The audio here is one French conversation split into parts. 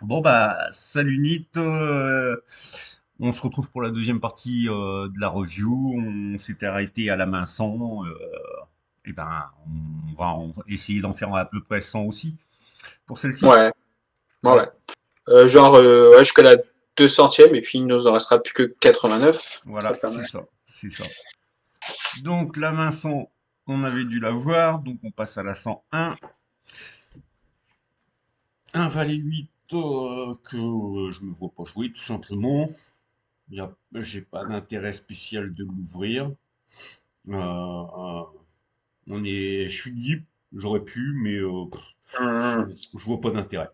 Bon bah salut Nit, on se retrouve pour la deuxième partie de la review. On s'était arrêté à la main 100, et ben essayer d'en faire à peu près 100 aussi pour celle-ci. Ouais, ouais, Ouais, ouais. Ouais, jusqu'à la 200e, et puis il nous en restera plus que 89. voilà, C'est pas c'est mal. ça, c'est ça. Donc la main 100, on avait dû la voir, donc on passe à la 101. Un valet 8 que je ne vois pas jouer tout simplement. J'ai pas d'intérêt spécial de l'ouvrir. Euh, je suis deep, j'aurais pu, mais Hum. je vois pas d'intérêt.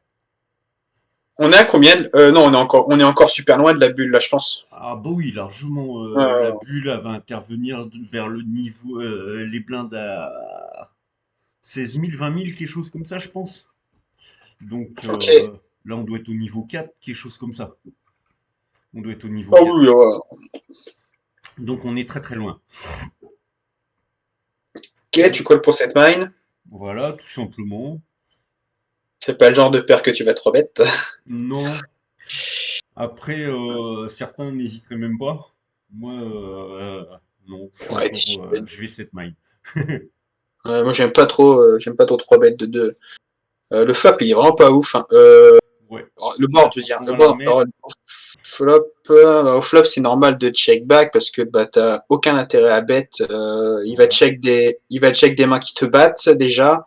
On est à combien? Non, on est encore super loin de la bulle, là, je pense. Ah bah oui, largement, la Euh, bulle elle va intervenir vers le niveau, les blindes à 16 000, 20 000, quelque chose comme ça, je pense. Donc ok. là, on doit être au niveau 4, quelque chose comme ça. On doit être au niveau Ah 4. oui, Donc on est très très loin. ok, Donc tu colles pour cette mine. voilà, tout simplement. C'est pas le genre de paire que tu vas te remettre. Non. Après, certains n'hésiteraient même pas. Moi, non, je suis Ouais, encore, je vais cette main. moi, j'aime pas trop 3 bêtes de 2. Le flop, il est vraiment pas ouf, hein. Ouais. Le Bah, board, je veux dire. on Le va la board, alors, remettre. au flop, c'est normal de check back parce que bah, t'as aucun intérêt à bet. Voilà. Il va check des mains qui te battent déjà.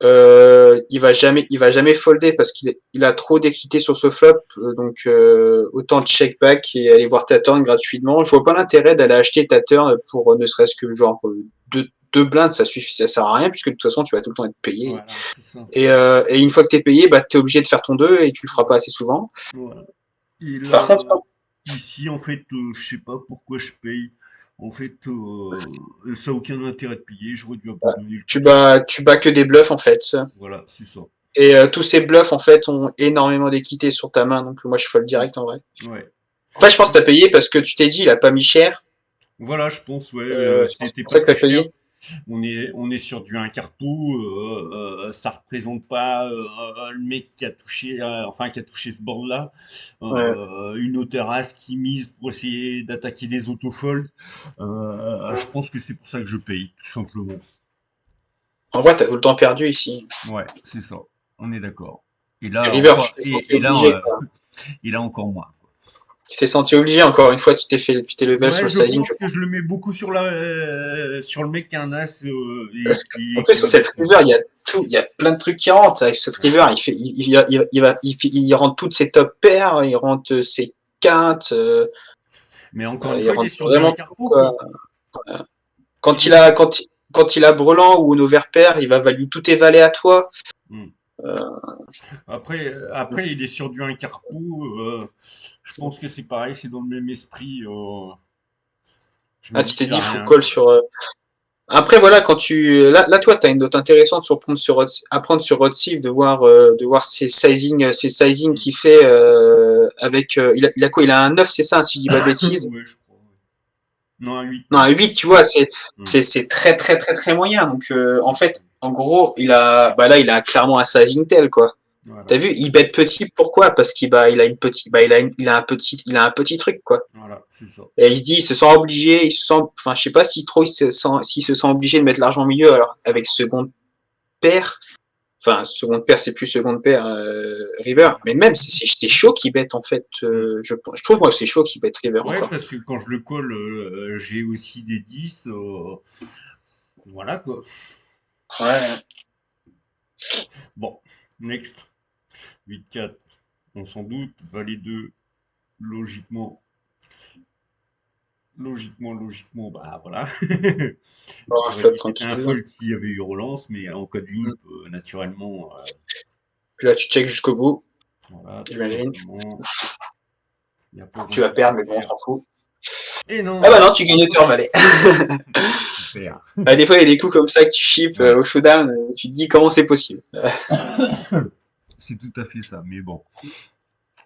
Il va jamais folder parce il a trop d'équité sur ce flop. Donc, autant check back et aller voir ta turn gratuitement. Je vois pas l'intérêt d'aller acheter ta turn pour ne serait-ce que genre deux blindes, ça suffit, ça sert à rien puisque de toute façon, tu vas tout le temps être payé. Voilà, c'est ça. Et une fois que t'es payé, bah, t'es obligé de faire ton 2 et tu le feras pas Voilà. assez souvent. Voilà. Et Par là, contre, ici, en fait, je sais pas pourquoi je paye. En fait, ça a aucun intérêt de payer. J'aurais dû abandonner le coup. tu bats que des bluffs en fait. Voilà, c'est ça. Et tous ces bluffs en fait ont énormément d'équité sur ta main, donc moi je fold direct en vrai. Ouais. Enfin, je pense que t'as payé parce que tu t'es dit il a pas mis cher. Voilà, je pense, ouais, Je pense que c'est c'était pour pas ça que très t'as cher. payé. On est sur du un carpou, ça représente pas le mec qui a touché, enfin qui a touché ce board-là, Ouais. une hauteur as qui mise pour essayer d'attaquer des autofolds. Je pense que c'est pour ça que je paye, tout simplement. En vrai, t'as tout le temps perdu ici. Ouais, c'est ça. On est d'accord. Et Et là River, encore, tu t'es senti obligé, quoi. et là encore moins. Tu t'es senti obligé encore une fois, tu t'es level sur Ouais, le je sizing, je pense que pense. je le mets beaucoup sur le mec qui a un as Parce qu'en et plus qui sur veut cette mettre. river, il y a plein de trucs qui rentrent. Avec cette river, il rentre toutes ses top pairs, il rentre ses quintes, Mais encore une il fois, il est rentre sur du un vraiment tout, carpo, quoi. quoi. Quand Il est il sur. a, quand, quand il a brelan ou une overpair, il va value tous tes valets à toi. Hmm. Euh, Après, il est sur du un carpo. Je pense que c'est pareil, c'est dans le même esprit. Je me dis tu t'es qu'il a dit, faut rien, call quoi. sur. Après, voilà, là, toi, t'as une note intéressante sur apprendre sur Rodsif, de voir ses sizing Hmm. qu'il fait, avec, il a quoi? Il a un 9, c'est ça, si je dis pas de bêtises. Ouais, je crois. Ouais. Non, un 8 Non, un même. 8, tu vois, Hmm. c'est très, très, très, très moyen. Donc, en fait, en gros, là, il a clairement un sizing tel, quoi. Voilà, T'as vu, il bet petit, pourquoi? Parce qu'il a une petite, il a un petit truc, quoi. voilà, c'est ça. Et il se dit, il se sent obligé, enfin, je sais pas s'il se sent obligé de mettre l'argent au milieu, alors, avec seconde paire, enfin, seconde paire, c'est plus seconde paire, River, Voilà. mais même, c'est chaud qu'il bête, en fait, Hmm. je trouve, moi, que c'est chaud qu'il bête River Ouais, encore. parce que quand je le colle, j'ai aussi des 10. Voilà, quoi. Ouais. Bon, next. 8-4, on s'en doute. Valet 2, logiquement. Logiquement, bah voilà. Bon, un J'aurais flop dit c'était un tranquille. fold s'il y avait eu relance, mais en code limp, naturellement, Puis là, tu check jusqu'au bout, voilà, tout j'imagine. simplement, il n'y a pas Tu vas grand-chose à perdre, mais bon, on faire. s'en fout. Et Ah non, bah non, tu gagnes au valet. super. Ah, des fois, il y a des coups comme ça que tu chips Ouais, au showdown, tu te dis comment c'est possible. c'est tout à fait ça. Mais bon,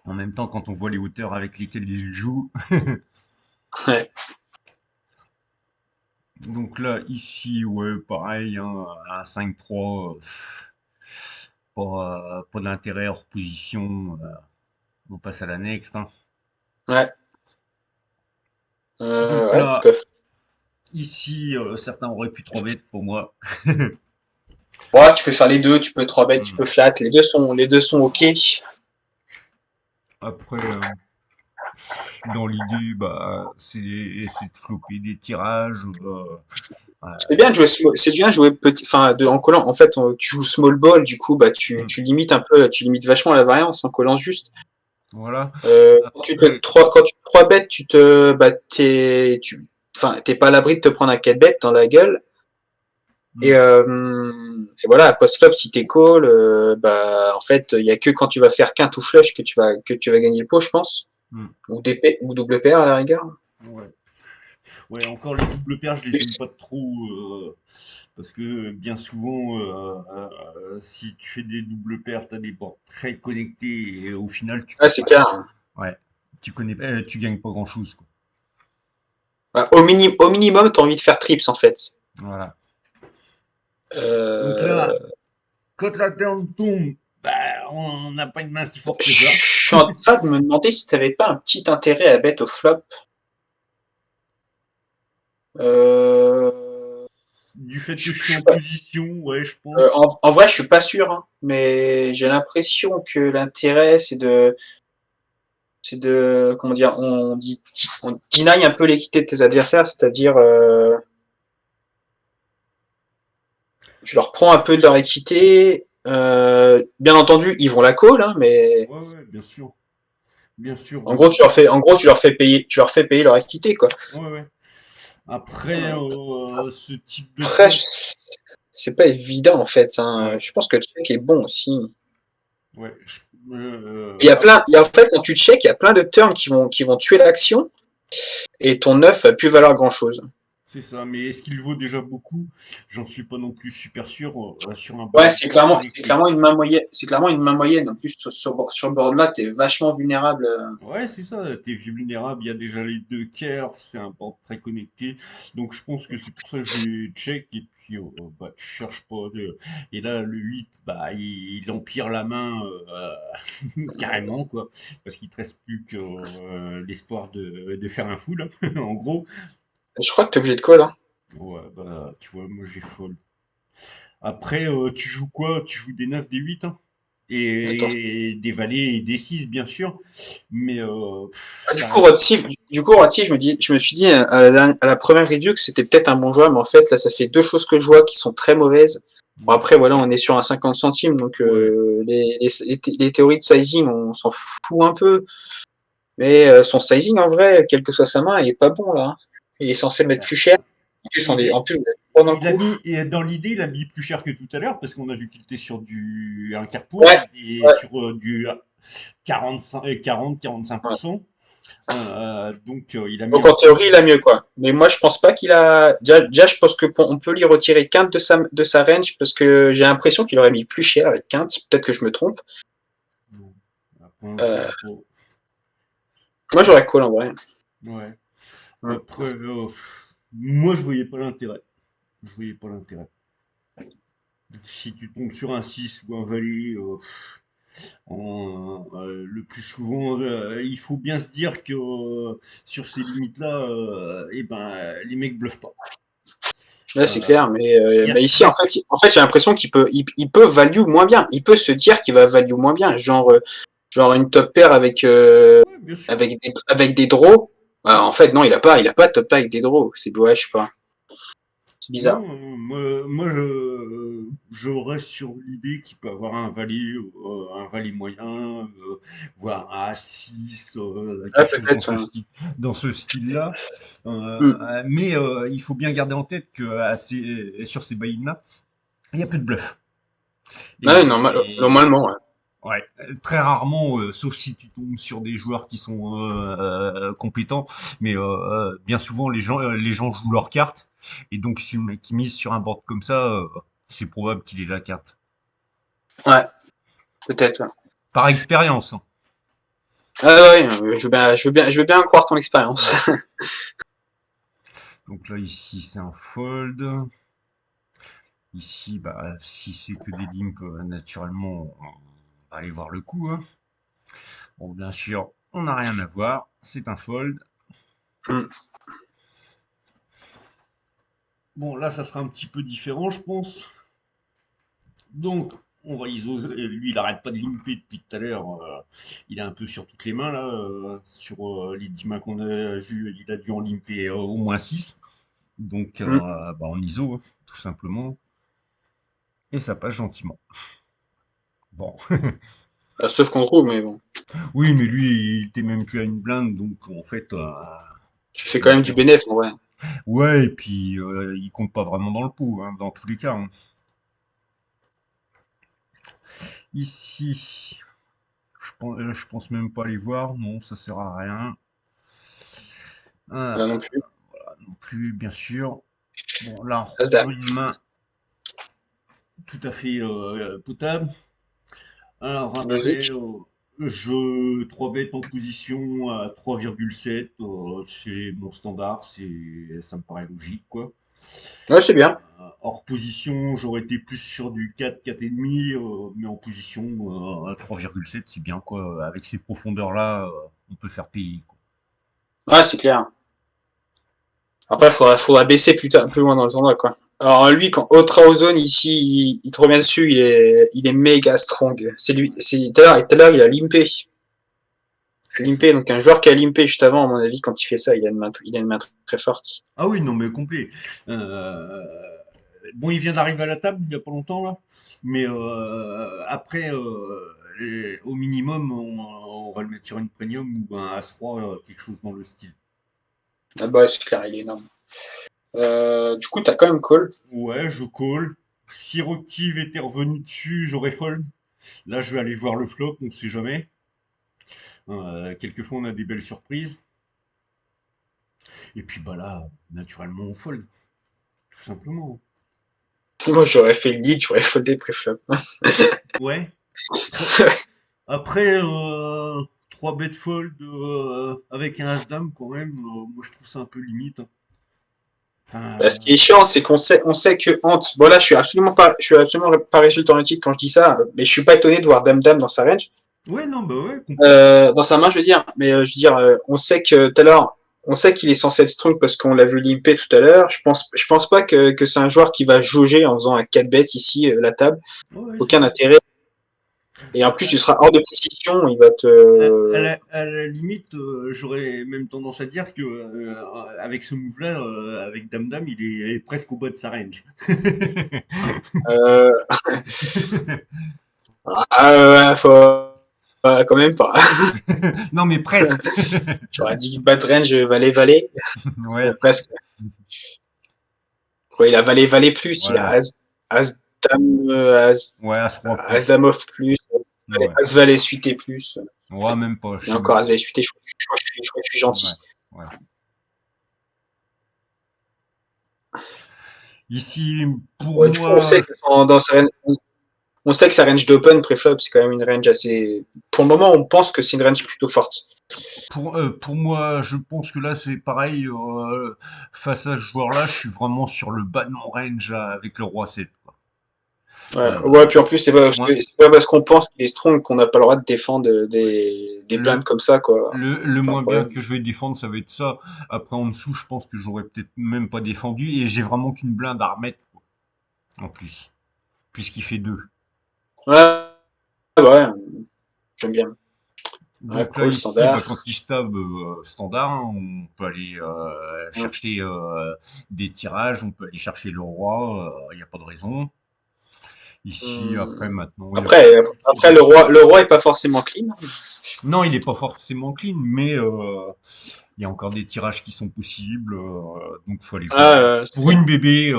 en même temps, quand on voit les hauteurs avec lesquelles il joue, Ouais. donc là, ici, ouais, pareil, hein, à 5-3, pas d'intérêt hors position. On passe à la next, hein. Ouais, Donc ouais, tout là, à fait. ici, certains auraient pu 3 bêtes pour moi. Ouais, tu peux faire les deux, tu peux 3 bêtes, tu Hmm. peux flat, les deux sont ok. Après, dans l'idée, bah, c'est de choper des tirages. Ouais. C'est bien de jouer petit, enfin, en collant. En fait, tu joues small ball, du coup, bah, tu, Hmm. tu limites un peu, tu limites vachement la variance en collant juste. Voilà. Quand Après, tu 3 bêtes, bah, t'es pas à l'abri de te prendre un 4 bêtes dans la gueule. Et, hmm, et voilà, post-flop, si t'es call, bah, en fait, il y a que quand tu vas faire quinte ou flush que tu vas gagner le pot, je pense. hmm, Ou double paire à la rigueur. ouais. Ouais, encore les doubles paires, je les aime pas trop. Parce que bien souvent, si tu fais des doubles paires, tu as des bords très connectés et au final, Ah, c'est clair. ouais, tu gagnes pas grand-chose, quoi. Bah, au minimum, t'as envie de faire trips, en fait. Voilà. Donc là, Euh, quand la turn tombe, bah, on n'a pas une main si forte Je que ça. suis en train de me demander si t'avais pas un petit intérêt à bet au flop. Euh, Du fait que je, je je suis en suis pas- position, ouais, je pense. en vrai, je suis pas sûr, hein, mais j'ai l'impression que l'intérêt, c'est de, comment dire, on deny un peu l'équité de tes adversaires, c'est-à-dire, tu leur prends un peu de leur équité. Bien entendu, ils vont la call, hein, mais Ouais, ouais, bien sûr. Bien sûr, en gros, tu leur fais payer leur équité, quoi. ouais, ouais. Après, ce type de Après, flop, c'est pas évident en fait, hein. ouais, Je pense que le check est bon aussi. ouais. En fait, quand tu check, il y a plein de turns qui vont tuer l'action et ton 9 va plus valoir grand chose. C'est ça, mais est-ce qu'il vaut déjà beaucoup? J'en suis pas non plus super sûr sur un Ouais, board c'est aussi clairement, c'est connecté. clairement une main moyenne. C'est clairement une main moyenne. En plus, sur le board là, t'es vachement vulnérable. Ouais, c'est ça, t'es vulnérable, il y a déjà les deux kers, c'est un board très connecté. Donc je pense que c'est pour ça que j'ai check et puis bah, tu cherches pas. Et là, le 8 bah, il empire la main carrément, quoi. Parce qu'il te reste plus que l'espoir de faire un full, en gros. Je crois que t'es obligé de call, hein. Ouais, bah, tu vois, moi j'ai fold. Après, tu joues quoi? Tu joues des 9 des 8 hein? Attends. Et des valets et des 6 bien sûr. Mais Ah, du ça coup, reste. Rôti, je me suis dit à la première review que c'était peut-être un bon joueur, mais en fait, là, ça fait deux choses que je vois qui sont très mauvaises. Bon, Ouais, après, voilà, on est sur un 50 centimes, donc ouais, les théories de sizing, on s'en fout un peu. Mais son sizing, en vrai, quelle que soit sa main, il est pas bon, là, hein. Il est censé mettre ouais. plus cher. En plus, Il est, vous êtes pas dans le il a coup. mis, et dans l'idée, il a mis plus cher que tout à l'heure parce qu'on a vu qu'il était sur du un quart pot, Ouais, il est ouais, sur du 40-45%. Donc il a mis donc un en peu. théorie, il a mieux, quoi. Mais moi, je pense pas qu'il a. Déjà, je pense que on peut lui retirer quinte de sa range parce que j'ai l'impression qu'il aurait mis plus cher avec quinte. Peut-être que je me trompe. Bon, après, on Euh, saura pas. Moi, j'aurais call en vrai. Ouais. Mm. Après, moi, je voyais pas l'intérêt. Je voyais pas l'intérêt. Si tu tombes sur un 6 ou un valet, le plus souvent, il faut bien se dire que sur ces limites-là, eh ben, les mecs bluffent pas. Là, c'est Euh, clair. Mais, Il y a mais ici, en très. fait, j'ai l'impression qu'il peut value moins bien. Il peut se dire qu'il va value moins bien. Genre une top pair Ouais, bien sûr. avec des draws. En fait, non, il a pas de top pair avec des draws. Ouais, je sais pas. C'est Non, bizarre. moi je reste sur l'idée qu'il peut avoir un valet moyen, voire un A6, Ouais, quelque chose peut-être. dans ce style-là. Mm. Mais il faut bien garder en tête que sur ces buy-in-là, il n'y a plus de bluff. Ouais, Et normalement, ouais. ouais, très rarement, sauf si tu tombes sur des joueurs qui sont compétents, mais bien souvent les gens jouent leurs cartes, et donc si le mec il mise sur un board comme ça, c'est probable qu'il ait la carte. Ouais, peut-être. Ouais. Par expérience, hein. Ah ouais, je veux bien croire ton expérience. Ouais. Donc là ici c'est un fold. Ici, bah, si c'est que des limps, naturellement, on va aller voir le coup, hein. Bon, bien sûr, on n'a rien à voir, c'est un fold. Hmm. Bon, là, ça sera un petit peu différent, je pense. Donc, on va ISO. Lui, il arrête pas de limper depuis tout à l'heure. Il est un peu sur toutes les mains, là. Sur les 10 mains qu'on a vues, il a dû en limper au moins 6. Donc, Hmm. bah, en ISO, hein, tout simplement. Et ça passe gentiment. Bon. Sauf qu'on trouve, mais bon. Oui, mais lui, il était même plus à une blinde. Donc, en fait, Tu fais quand il même du fait. bénéf, en vrai. Ouais, et puis, il compte pas vraiment dans le pot, hein, dans tous les cas, hein. Ici, je pense même pas les voir. Non, ça sert à rien. Là non plus. Non plus, bien sûr. Bon, là, on As-Dame. reprend une main tout à fait potable. Alors après, Logique. je 3 bêtes en position à 3,7. C'est mon standard, ça me paraît logique, quoi. Ouais, c'est bien. Hors position, j'aurais été plus sur du 4, 4,5, mais en position à 3,7, c'est bien, quoi. Avec ces profondeurs-là, on peut faire payer, quoi. Ouais, c'est clair. Après, faudra baisser plus loin dans le tournoi, quoi. Alors lui, quand Ultra Ozone ici, il te revient dessus, il est méga strong. C'est lui, tout à l'heure, il a limpé. Limpé, donc un joueur qui a limpé juste avant, à mon avis, quand il fait ça, il a une main très forte. Ah oui, non, mais complet. Euh, bon, il vient d'arriver à la table il y a pas longtemps là, mais après, au minimum, on va le mettre sur une premium ou un As-Roi, quelque chose dans le style. Ah bah, c'est clair, il est énorme. Du coup, t'as quand même call. Ouais, je call. Si Roctive était revenu dessus, j'aurais fold. Là, je vais aller voir le flop, on sait jamais. Quelquefois, on a des belles surprises. Et puis, bah là, naturellement, on fold, tout simplement. Moi, j'aurais fait le lead, j'aurais foldé préflop. Ouais. Après, 3 bet fold avec un as-dame, quand même, moi je trouve ça un peu limite, hein. Bah, ce qui est Enfin, chiant, c'est on sait que Ant, bon là, je suis absolument pas résultat quand je dis ça, mais je suis pas étonné de voir Dame Dame dans sa range. ouais, non, bah ouais, complet. Dans sa main, je veux dire, mais je veux dire, on sait que tout à l'heure, on sait qu'il est censé être strong parce qu'on l'a vu limper tout à l'heure. Je pense pas que c'est un joueur qui va jauger en faisant un 4 bet ici, la table. Ouais, ouais, c'est Aucun ça. intérêt. Et en plus, tu seras hors de position, il va À te. à la limite, j'aurais même tendance à dire que avec ce move-là, avec Dame Dame, il est presque au bas de sa range. Euh, faut. Quand même pas. Non, mais presque. J'aurais dit bad range valet-valet. Ouais, Presque. Ouais, il a valet-valet plus, il a voilà. as-dame, Ouais, As-Roi plus. as-dame off plus, Ouais. as-valet suité plus. Ouais, même pas, je Et sais encore même pas. as-valet suité, je crois que je suis Ouais, gentil. ouais. Ici, pour Ouais, du coup, moi, on sait que sa range d'open préflop, c'est quand même une range assez. Pour le moment, on pense que c'est une range plutôt forte. pour moi, je pense que là, c'est pareil. Face à ce joueur-là, je suis vraiment sur le bas de mon range avec le roi 7, quoi. Ouais, puis en plus, Moi, c'est pas parce qu'on pense qu'il est strong qu'on n'a pas le droit de défendre ouais. des blindes Le, comme ça, quoi. le Pas un moins bien problème. que je vais défendre, ça va être ça. Après, en dessous, je pense que j'aurais peut-être même pas défendu. Et j'ai vraiment qu'une blinde à remettre, quoi, en plus. Puisqu'il fait deux. Ouais, ouais, j'aime bien. Ouais, Donc là, cool, ici, bah, standard. quand il stab standard, hein, on peut aller Ouais. chercher des tirages, on peut aller chercher le roi, il n'y a pas de raison. Ici, après, Hum. maintenant, il n'y a Après, plus trop après de... le roi est pas forcément clean. Non, il n'est pas forcément clean, mais il y a encore des tirages qui sont possibles, donc faut aller voir. C'est Pour une clair. bébé,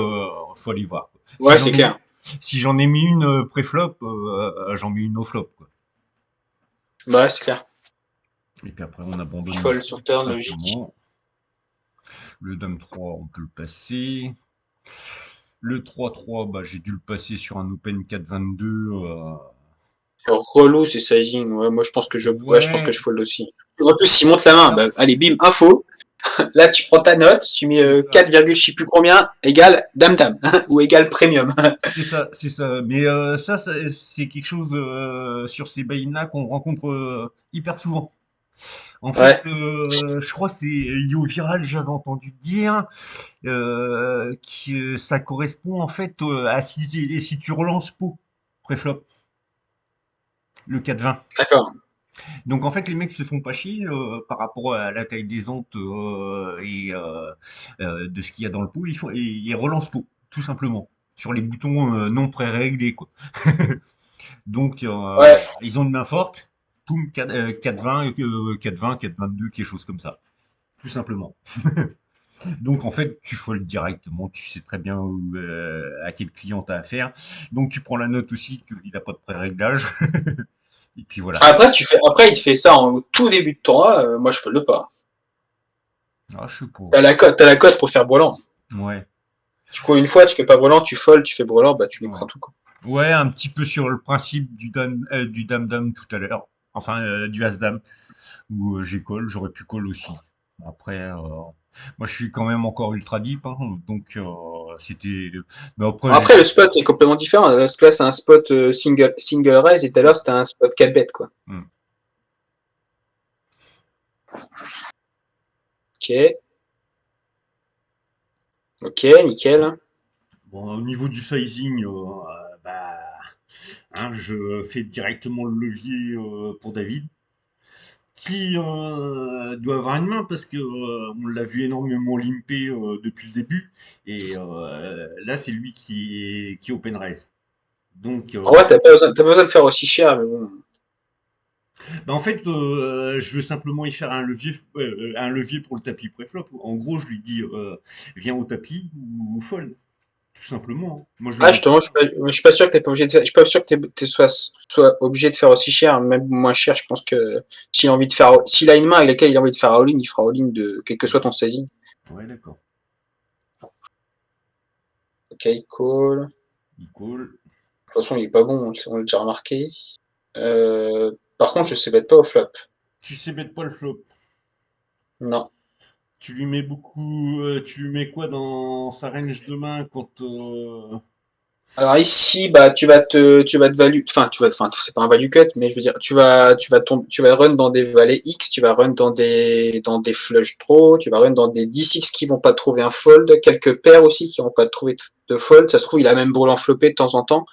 faut aller voir, quoi. Ouais, c'est clair. Si j'en ai mis une pré-flop, j'en mets une au flop, quoi. Ouais, c'est clair. Et puis après, on abandonne Fold ici, sur tout turn, logique. simplement. Le dame 3, on peut le passer. Le 3-3, bah, j'ai dû le passer sur un open 4-22. C'est relou ces sizing. Ouais, moi, je pense que je Ouais, fold aussi. En plus, il monte la main. alors, Bah, allez, bim, info. Là, tu prends ta note, tu mets c'est ça. 4, je sais plus combien, égal dame-dame, ou égal premium. C'est ça, c'est ça. Mais c'est quelque chose sur ces buy-in-là qu'on rencontre hyper souvent. En fait, Ouais, je crois que c'est Yo Viral, j'avais entendu dire que ça correspond en fait à si tu relances pot préflop, le 4-20. d'accord. Donc en fait, les mecs se font pas chier par rapport à la taille des entes de ce qu'il y a dans le pot. Ils relancent pot, tout simplement, sur les boutons non pré-réglés, quoi. Donc Ouais. ils ont une main forte, poum, 4-20, 4-20, 4-22, quelque chose comme ça, tout simplement. Donc en fait, tu fold directement, tu sais très bien à quel client tu as affaire. Donc tu prends la note aussi qu'il n'a pas de pré-réglage. Et puis voilà. Après, il te fait ça en tout début de tournoi. Moi, je fold le pas. Ah, je sais pas. T'as la cote pour faire brelan. Ouais. Du coup, une fois, tu fais pas brelan, tu fold, tu fais brelan, bah, tu les Ouais. prends tout, quoi. Ouais, un petit peu sur le principe du dame-dame tout à l'heure. Enfin, du as-dame, où j'ai call, j'aurais pu call aussi. Après, moi je suis quand même encore ultra deep, hein, donc c'était. Mais après, Après, le spot est complètement différent. Là, c'est un spot single raise, et tout à l'heure, c'était un spot 4 bet, quoi. hmm. Ok. Ok, nickel. Bon, au niveau du sizing, bah, hein, je fais directement le levier pour David, qui doit avoir une main parce que on l'a vu énormément limper depuis le début, et là c'est lui qui open raise. Donc, En vrai, t'as pas besoin de faire aussi cher, mais bon. bah, en fait, je veux simplement y faire un levier pour le tapis préflop. En gros, je lui dis, viens au tapis ou fold, tout simplement, hein. Moi, je le Ah, vois comme justement, ça. je suis pas sûr que t'es pas obligé de faire, je suis pas sûr que sois obligé de faire aussi cher, même moins cher. Je pense que s'il a une main avec laquelle il a envie de faire all-in, il fera all-in de, quel que soit ton sizing. Ouais, d'accord. Ok, cool. Il call. De toute façon, il est pas bon, on l'a déjà remarqué. Par contre, je sais mettre pas au flop. Tu sais mettre pas le flop. Non. Tu lui mets beaucoup. Tu lui mets quoi dans sa range de main quand. Alors ici, bah, tu vas te value, enfin, c'est pas un value cut, mais je veux dire, tu vas run dans des valets X, tu vas run dans des flush draw, tu vas run dans des 10X qui vont pas trouver un fold, quelques paires aussi qui vont pas trouver de fold. Ça se trouve, il a même brûlé en flopé de temps en temps.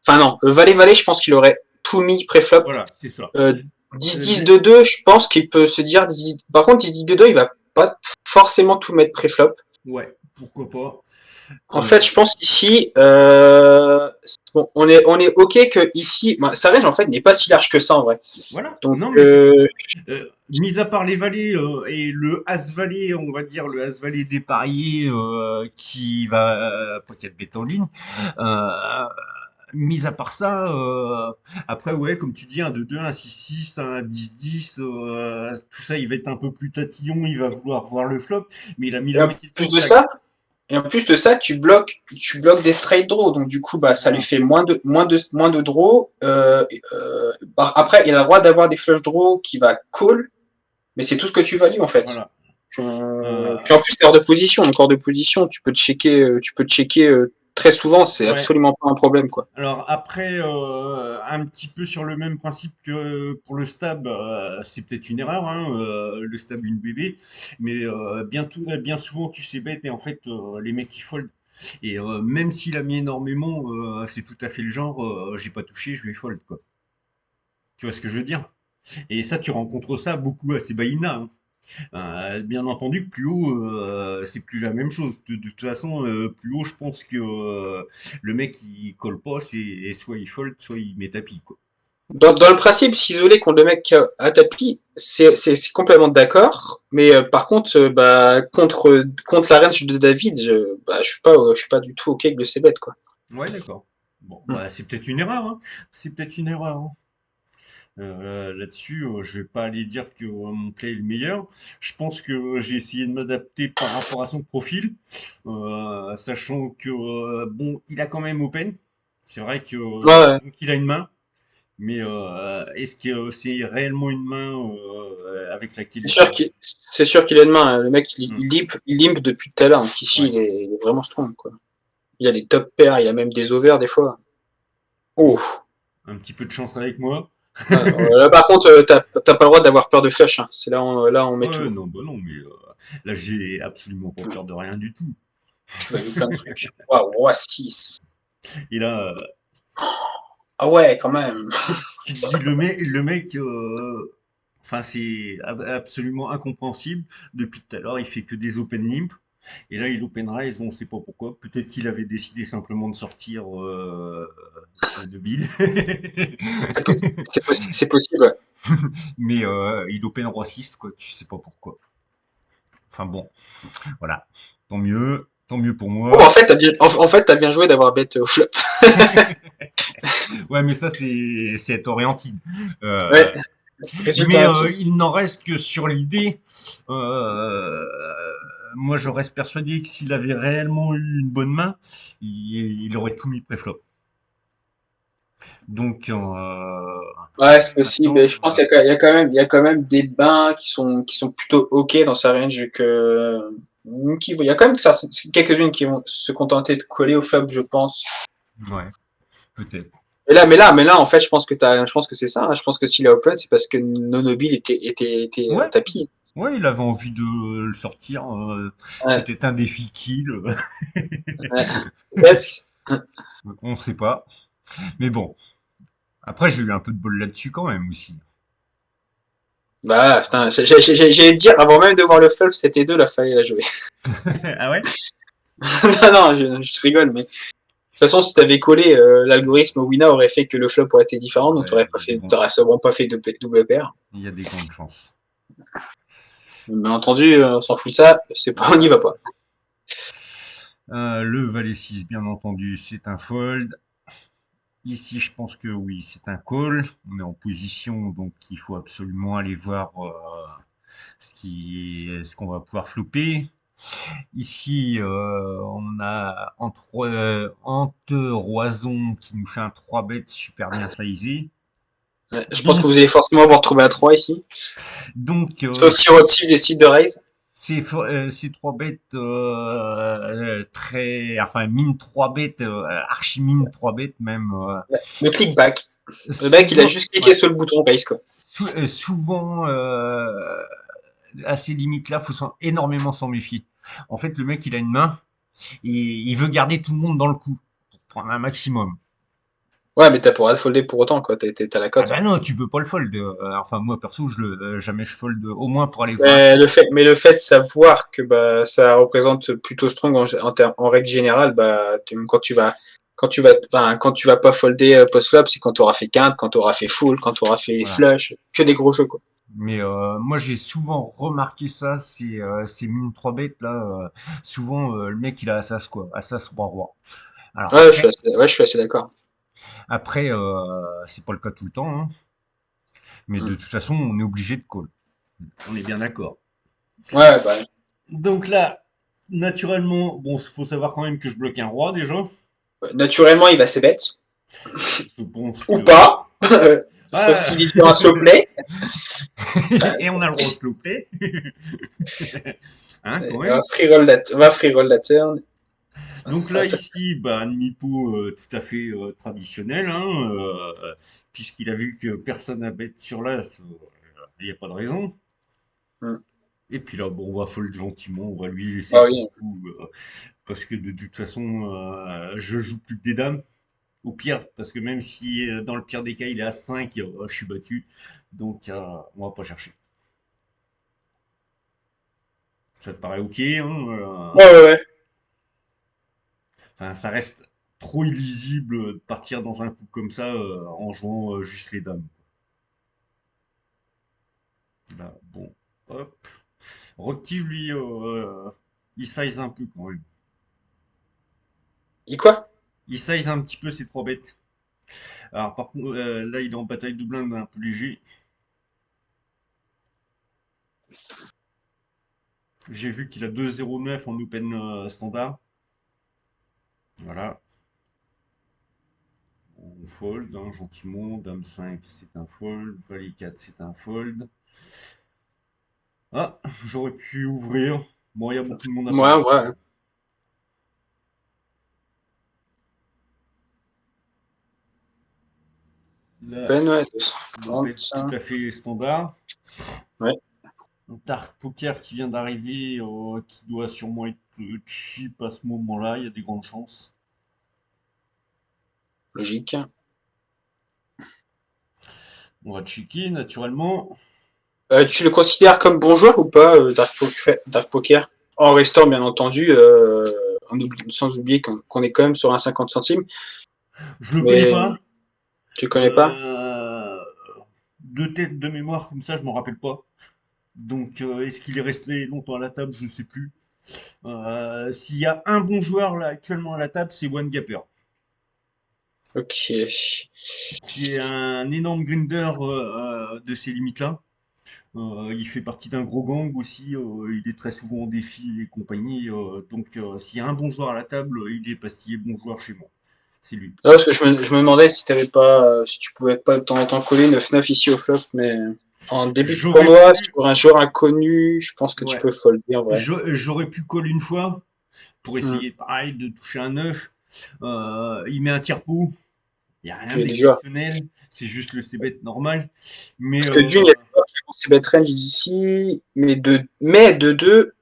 Enfin, non, valet, je pense qu'il aurait tout mis préflop. Voilà, c'est ça. Euh, 10-10 Les- de 2, je pense qu'il peut se dire, par contre, 10-10 de 2, il va pas forcément tout mettre préflop. Ouais, pourquoi pas. En fait, je pense qu'ici, bon, on est ok que ici, bah, sa range en fait n'est pas si large que ça en vrai. Voilà. Donc, Non, mais c'est pour ça. Mis à part les valets et le as-valet, on va dire le as-valet dépareillé qui va pas qu'il y a de bête en ligne. Euh, Mis à part ça, après ouais, comme tu dis, un 2-2, un 6-6, un 10-10, tout ça, il va être un peu plus tatillon, il va vouloir voir le flop, mais il a mis et la en moitié de son plus de stack. ça, tu bloques des straight draws. Donc du coup, bah, ça lui Voilà, fait moins de draws. Bah, après, il a le droit d'avoir des flush draws qui va call, mais c'est tout ce que tu values en fait. voilà. Euh, Puis en plus, c'est hors de position. Donc hors de position, tu peux checker très souvent. C'est ouais. absolument pas un problème, quoi. Alors après, un petit peu sur le même principe que pour le stab, c'est peut-être une erreur, hein, le stab une bébé, mais bien souvent tu sais bête et en fait les mecs ils fold. Et même s'il a mis énormément, c'est tout à fait le genre, j'ai pas touché, je vais fold quoi. Tu vois ce que je veux dire? Et ça, tu rencontres ça beaucoup à ces buy-in-là, hein. Bien entendu que plus haut, c'est plus la même chose. De toute façon, plus haut, je pense que le mec il colle pas, c'est soit il fold, soit il met tapis quoi. Dans le principe, s'isoler contre le mec à tapis, c'est complètement d'accord. Mais par contre, bah, contre la range de David, bah, je suis pas du tout ok avec le c-bet, quoi. Ouais, d'accord. Bon, Hmm. bah c'est peut-être une erreur, hein. C'est peut-être une erreur, hein. Là-dessus, je vais pas aller dire que mon play est le meilleur. Je pense que j'ai essayé de m'adapter par rapport à son profil, sachant que bon, il a quand même open. C'est vrai que Ouais, ouais. donc il a une main. Mais est-ce que c'est réellement une main avec laquelle C'est il peut sûr jouer? qu'il a une main, hein. Le mec, Hmm. il limpe depuis tout à l'heure. Donc ici, Ouais. il est vraiment strong, quoi. Il a des top pairs, il a même des overs des fois. Bon, Ouf. un petit peu de chance avec moi. Là, par contre, t'as pas le droit d'avoir peur de flush, hein. C'est là, on met Ouais, tout. non, bah non, mais là, j'ai absolument pas peur de rien du tout. Tu vas vu plein de trucs. Waouh, roi 6. Et là, Ah ouais, quand même. tu te dis, le mec, enfin, c'est absolument incompréhensible. Depuis tout à l'heure, il fait que des open limp. Et là, il open raise, on sait pas pourquoi. Peut-être qu'il avait décidé simplement de sortir de Bill. C'est possible, ouais. Mais il open roi 6, quoi. Tu sais pas pourquoi. Enfin bon, voilà. Tant mieux. Tant mieux pour Oh, moi. en fait, t'as bien joué d'avoir bet au flop. Ouais, mais ça, c'est être orientine. Ouais, Euh, résultat mais intime. il n'en reste que sur l'idée. Euh, Moi, je reste persuadé que s'il avait réellement eu une bonne main, il aurait tout mis préflop. Donc, Ouais, c'est possible. maintenant, Et je pense qu'il y a quand même, il y a quand même des bains qui sont plutôt ok dans sa range il y a quand même quelques-unes qui vont se contenter de coller au flop, je pense. ouais, peut-être. Mais là, en fait, je pense que c'est ça, hein. Je pense que s'il a open, c'est parce que Nonobil était Ouais, tapis. ouais, il avait envie de le sortir. Ouais, Peut-être un défi kill. ouais. Peut-être. On ne sait pas. Mais bon, après, j'ai eu un peu de bol là-dessus quand même aussi. Bah, putain, j'allais dire, avant même de voir le flop, c'était deux, là, fallait la jouer. Ah ouais? Non, non, je te rigole, mais de toute façon, si t'avais collé, l'algorithme Wina aurait fait que le flop aurait été différent, donc Ouais, il y a t'aurais sûrement pas fait double paire. il y a des grandes chances. Bien entendu, on s'en fout de ça, c'est pas, on n'y va pas. Le valet 6, bien entendu, c'est un fold. Ici, je pense que oui, c'est un call. On est en position, donc il faut absolument aller voir ce qu'on va pouvoir flopper. Ici, on a Ante Roison qui nous fait un 3 bet super bien sizé. Ouais, je pense que Donc, vous allez forcément vous retrouver à 3 ici. donc Sauf si Rothschild décide de raise. ces 3 bêtes très, enfin mine 3 bêtes, archi mine 3 bêtes même, Le click back. Le mec, il a souvent, juste cliqué ouais, sur le bouton raise, quoi. souvent à ces limites-là, énormément s'en méfier. En fait, le mec, il a une main et il veut garder tout le monde dans le coup pour prendre un maximum. Ouais, mais t'as pas le droit de folder pour autant, quoi. T'as la Ah cote. ben non, tu peux pas le fold. Enfin, moi perso, jamais je fold au moins pour aller voir un Mais flop. le fait de savoir que bah, ça représente plutôt strong en règle générale, bah, quand tu vas pas folder post-flop, c'est quand tu auras fait quinte, quand tu auras fait full, quand tu auras fait Voilà. flush, que des gros jeux, quoi. Mais moi, j'ai souvent remarqué ça, ces mines 3 bêtes là. Souvent, le mec, il a Assas quoi, Assas roi roi. Alors après, Ouais, je suis assez d'accord. après, c'est pas le cas tout le temps, hein. Mais de Mm. toute façon, on est obligé de call. On est bien d'accord. Ouais, bah, Donc là, naturellement, bon, faut savoir quand même que je bloque un roi déjà. naturellement, il va se bet. Je pense Ou que pas. Sauf ah s'il est sur un slow play. et on a le droit au slow play, hein, quand même. On va free roll la turn. Donc Ouais, là, ici, bah, un Nippo tout à fait traditionnel, hein, puisqu'il a vu que personne n'a bet sur l'As, il n'y a pas de raison. mm. Et puis là, bon, on va fold gentiment, on va lui laisser Bah son oui. coup, parce que de toute façon, je joue plus que des dames. Au pire, parce que même si dans le pire des cas, il est à 5, je suis battu. Donc, on va pas chercher. Ça te paraît ok, hein, Ouais. enfin, ça reste trop illisible de partir dans un coup comme ça en jouant juste les dames. Là, bon, hop. Rocktiv, lui, il size un peu quand même. Dit quoi? Il size un petit peu ses 3 bêtes. Alors, par contre, là, il est en bataille de blinde un peu léger. J'ai vu qu'il a 2,09 en open standard. Voilà. On fold, hein, gentiment. Dame 5, c'est un fold. Valet 4, c'est un fold. Ah, j'aurais pu ouvrir. Bon, il y a beaucoup de monde à Ouais, parler. ouais. Là, Peine, ouais. doit 30. être tout à fait standard. Ouais, Un Dark Poker qui vient d'arriver, qui doit sûrement être cheap à ce moment-là, il y a des grandes chances. logique. On va checker naturellement. Tu le considères comme bon joueur ou pas, Dark Poker? En restant, bien entendu, sans oublier qu'on est quand même sur un 50 centimes. Je le connais Mais pas. tu connais pas? Euh, de tête de mémoire comme ça, je m'en rappelle pas. Donc, est-ce qu'il est resté longtemps à la table? Je sais plus. S'il y a un bon joueur là actuellement à la table, c'est One Gapper, Ok. qui est un énorme grinder de ces limites-là. Il fait partie d'un gros gang aussi. Il est très souvent en défi et compagnie. Donc, s'il y a un bon joueur à la table, il est pastillé bon joueur chez moi. C'est lui. Ah, parce que je me demandais si t'avais pas, si tu pouvais pas de temps en temps coller 9-9 ici au flop, mais en début de J'aurais tournoi, pu, sur un joueur inconnu, je pense que tu ouais, peux folder en vrai. j'aurais pu call une fois pour Hmm. essayer pareil de toucher un 9. Il met un tiers-pot. Il n'y a rien Tu es déjà. d'exceptionnel. C'est juste le c-bet normal. Mais Parce que d'une, il y a des joueurs qui font ses bet range ici, mais de deux,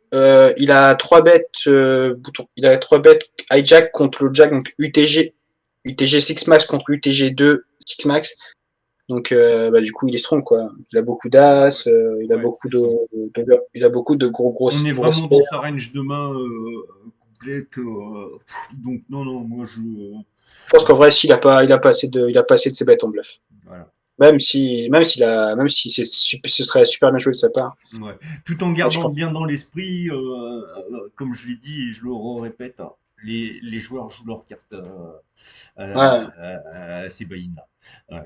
il a 3 bêtes, il a 3 bêtes hijack contre le jack, donc UTG 6 max contre UTG 2 6 max. Donc, bah, du coup, il est strong, quoi. Il a beaucoup d'as, ouais, ouais, il a beaucoup de on est grosses vraiment dans paires. sa range de main complète. Donc non, non, moi Je pense qu'en vrai, s'il il a pas assez il a pas assez de ses bêtes en bluff. voilà. Même si ce serait super bien joué de sa part. Ouais. Tout en Ouais, je gardant pense. bien dans l'esprit, comme je l'ai dit et je le répète, hein, les joueurs jouent leurs cartes Ouais. ces buy-in-là.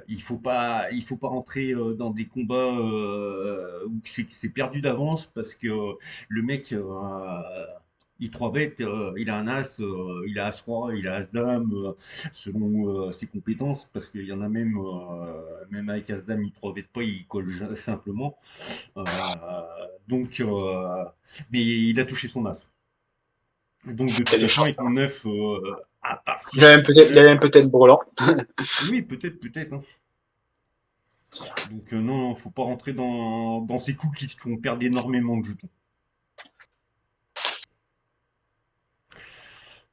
Il faut pas rentrer dans des combats où c'est perdu d'avance parce que le mec, il 3 bêtes, il a un as, il a as roi, il a as dame, selon ses compétences, parce qu'il y en a même, même avec as dame, il 3 bêtes pas, il colle simplement. Euh, donc, mais il a touché son as. Donc de Il y a toute des façon, chances. avec mon 9, à part si Il a je même touche un peut-être, il 9, a même peut-être Brelan. oui, peut-être, peut-être, hein. Donc non, non, faut pas rentrer dans ces coups qui te font perdre énormément de jetons.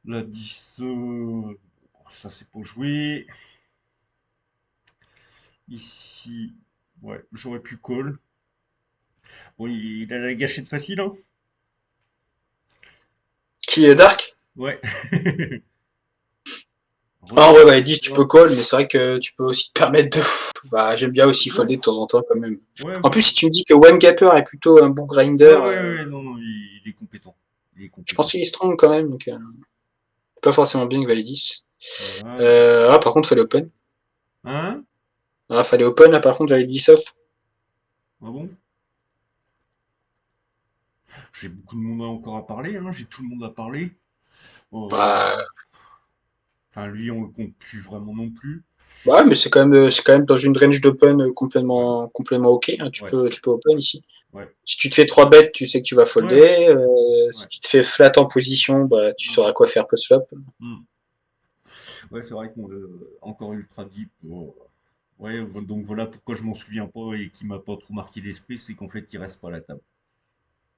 La 10, ça c'est pour jouer. Ici, ouais, j'aurais pu call. Bon, il a la gâchette facile, hein. Qui est Dark? Ouais. Ah, en vrai, Retourne bah, le 10, tu peux flop. call, mais c'est vrai que tu peux aussi te permettre de. Bah, j'aime bien aussi Ouais, folder de temps en temps, quand même. ouais, En plus, voilà. si tu me dis que One Gapper est plutôt un bon grinder, Ouais, ouais, ouais, non, non, il est compétent. Il est je pense compétent. qu'il est strong quand même, donc pas forcément bien que Valet 10. Voilà, donc. Ah, par contre, fallait open. Hein? Ah, fallait open, là, par contre, Valet 10 off. Ah bon? J'ai beaucoup de monde encore à parler, hein. J'ai tout le monde à parler. Bah, Enfin, lui, on le compte plus vraiment non plus. bah, mais c'est quand même dans une range d'open Ouais, complètement ok, hein. ouais, Tu peux open ici. ouais, Si tu te fais 3 bêtes, tu sais que tu vas ouais, folder. Si ouais. tu te fais flat en position, bah, tu Mm, sauras quoi faire post-flop. mm. Ouais, c'est vrai qu'on encore ultra deep. Ouais, donc voilà pourquoi je m'en souviens pas et qui m'a pas trop marqué l'esprit, c'est qu'en fait, il reste pas à la table.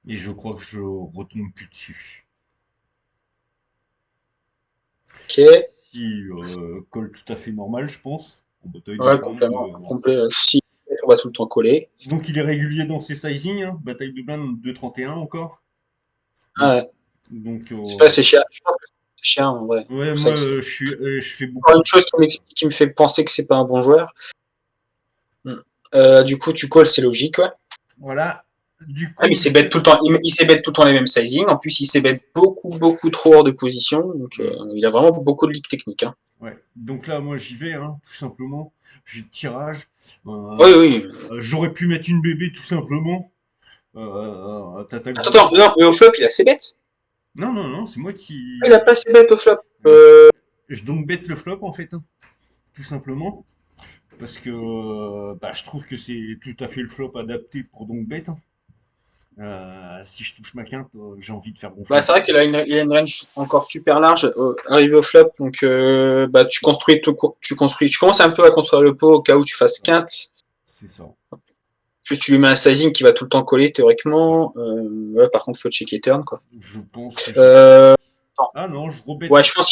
Et je crois que je retombe plus dessus. Ok. Si colle tout à fait normal, je pense. En bataille de Ouais, blindes. complètement. Complet. Si on va tout le temps coller. Donc il est régulier dans ses sizing, hein. Bataille de blindes 2,31 encore. Ah, ouais. Donc Je sais pas, c'est cher. Je pense que c'est cher en vrai. ouais, C'est moi vrai que je fais encore beaucoup une de chose flop. qui me fait penser que c'est pas un bon joueur. Hmm. Du coup, tu calls, c'est logique, ouais. Voilà. Du Ah, mais coup, il s'est bet tout le temps, il s'est bet tout le temps les mêmes sizing. En plus, il s'est bet beaucoup trop hors de position. Donc, hmm, il a vraiment beaucoup de ligues techniques, hein. ouais. Donc là, moi j'y vais, hein, tout simplement. J'ai de tirage. Oui, Euh, oui. J'aurais pu mettre une bébé tout simplement. T'attaques de Attends, base. non, mais au flop, il a ses bêtes. Non, non, non, c'est moi Ah, il a qui. pas ses bêtes au flop. Ouais. Je donc bête le flop en fait, hein, tout simplement. Parce que bah, je trouve que c'est tout à fait le flop adapté pour donc bête, hein. Si je touche ma quinte, j'ai envie de faire gonfler Bah, le c'est vrai truc. qu'il a une range encore super large, arrivé au flop, donc bah, tu commences un peu à construire le pot au cas où tu fasses Ouais, quinte. c'est ça. Plus tu lui mets un sizing qui va tout le temps coller Ouais. théoriquement. Ouais, par contre, faut checker turn quoi. Je pense que je check. Euh, Ah non, je rebête ouais, la turn.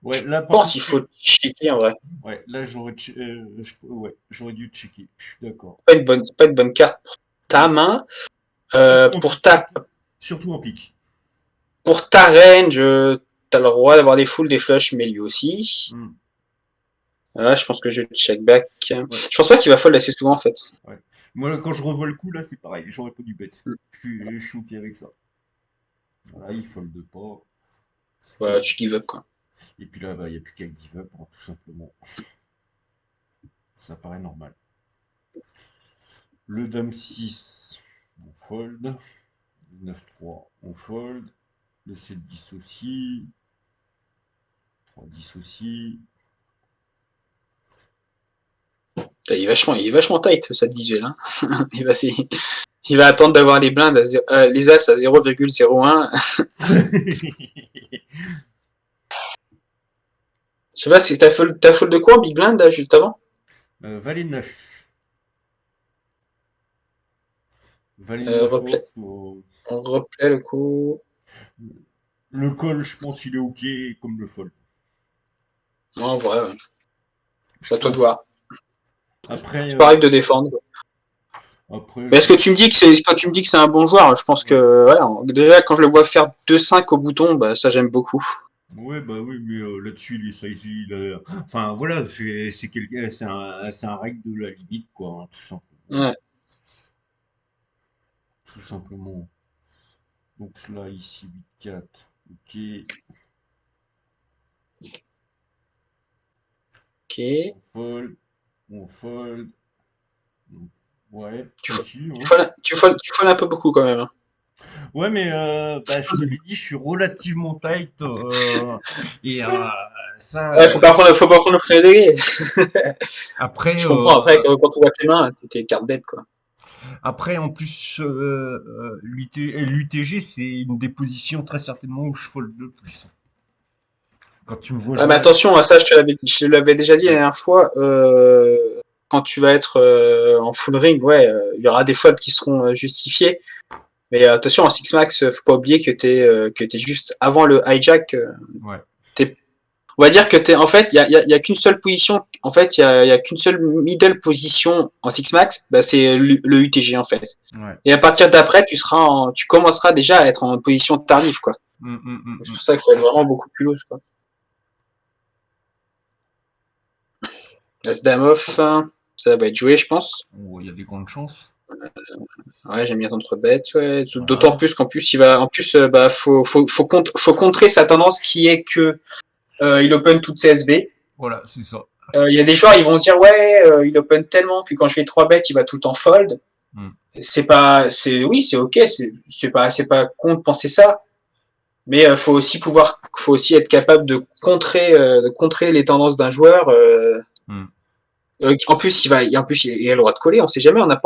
Ouais, là par contre, il faut checker en vrai. ouais, là ouais, j'aurais dû checker. Je suis d'accord. C'est pas une bonne carte pour ta Non, main. surtout en Pour pique. Surtout en pique. ta range, t'as le droit d'avoir des fulls, des flushs, mais lui aussi. Hmm. Je pense que je check back. Ouais, Je pense pas qu'il va fold assez souvent en fait. ouais. Moi, quand je revois le coup, là, c'est pareil. J'aurais pas dû bet. Je suis OK avec ça. Voilà, il fold pas. Ce qui est Ouais, tu logique. give up quoi. Et puis là, bah, il n'y a plus qu'à give up, hein, tout simplement. Ça paraît normal. Le Dame 6, on fold. Le 9-3, on fold. Le 7-10 aussi. 3-10 aussi. Il est vachement tight cette visuel. Hein. il, va, il va attendre d'avoir les blindes, les as à 0,01. Je sais pas si t'as fold de quoi en big blind là, juste avant. Valet 9. Valet 9 Replay, off. on replay le coup. Le call, je pense qu'il est OK comme le fold. Non, en vrai, ouais. Je C'est à toi de pense. voir. Après, C'est pareil de défendre. après Mais je est-ce que pense. tu me dis que quand tu me dis que c'est un bon joueur, je pense Ouais. que ouais, déjà quand je le vois faire 2-5 au bouton, bah, ça j'aime beaucoup. Ouais, bah oui, mais là-dessus, il est size, enfin, voilà, c'est un règle de la limite, quoi, hein, tout simplement. Ouais. Tout simplement. Donc là, ici, 8-4. Ok. Ok. On fold. On fold. Ouais, Tu, aussi, tu, hein. folles, tu folles un peu beaucoup quand même. Hein. Ouais, mais bah, je te l'ai dit, je suis relativement tight. Et ça, Ouais, faut pas prendre le prédégué. après, Je comprends. Après, quand tu vois tes mains, t'es carte dead quoi. après, en plus, l'UTG, c'est une des positions très certainement où je fold le plus. Quand tu me vois Ah, mais jouer. attention, à ça, je te l'avais déjà dit la Ouais. dernière fois. Quand tu vas être en full ring, ouais, il y aura des folds qui seront justifiés. Mais attention, en Six Max, faut pas oublier que t'es juste avant le hijack. Ouais. T'es On va dire que en fait, y a qu'une seule position. En fait, y a qu'une seule middle position en Six Max. Bah, c'est le UTG en fait. Ouais. Et à partir d'après, tu commenceras déjà à être en position tardive quoi. C'est pour ça qu'il faut être vraiment beaucoup plus loose quoi. As Dame off, ça va être joué, je pense. Oh, il y a des grandes chances. Ouais, j'aime bien contre bête. Ouais. D'autant Voilà. plus qu'en plus, bah, faut contrer sa tendance qui est que il open toutes ses SB. Voilà, c'est ça. Il y a des joueurs, ils vont se dire ouais, il open tellement que quand je fais 3 bêtes, il va tout le temps fold. Mm. Oui, c'est ok, c'est pas con de penser ça, mais faut aussi être capable de contrer les tendances d'un joueur. Mm. En plus, il a le droit de coller. On sait jamais, on n'a Ouais,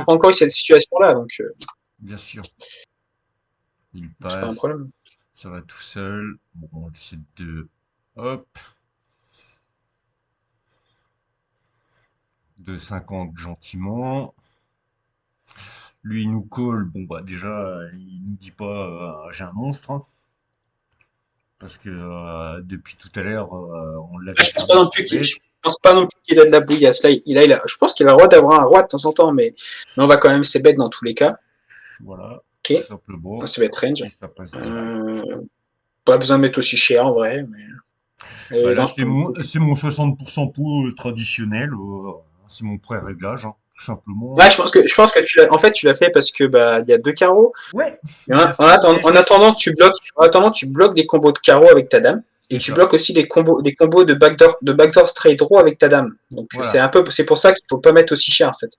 pas encore eu cette situation-là, donc bien sûr. Il c'est pas un passe. problème. Ça va tout seul. Bon, on essaie de. Hop. De 50 gentiment. Lui, il nous colle. Bon, bah, déjà, il nous dit pas j'ai un monstre, hein. Parce que depuis tout à l'heure, on l'avait fermé de 3 Je bêtes. pense pas non plus qu'il a de la bouillasse. Là, je pense qu'il a le droit d'avoir un roi de temps en temps, mais on va quand même ses bêtes dans tous les cas. Voilà, tout Ok, simplement. ça va être range. Et ça passe direct. Euh, Pas besoin de mettre aussi cher en vrai, Bah mais là, dans c'est mon 60% pot traditionnel. C'est mon pré-réglage, hein, tout simplement. ouais, je pense que en fait, tu l'as fait parce que bah il y a deux carreaux. Ouais, Et bien sûr. en attendant, tu bloques des combos de carreaux avec ta dame. Et C'est tu ça. bloques aussi des combos de backdoor straight draw avec ta dame. Donc Voilà. c'est pour ça qu'il faut pas mettre aussi cher en fait.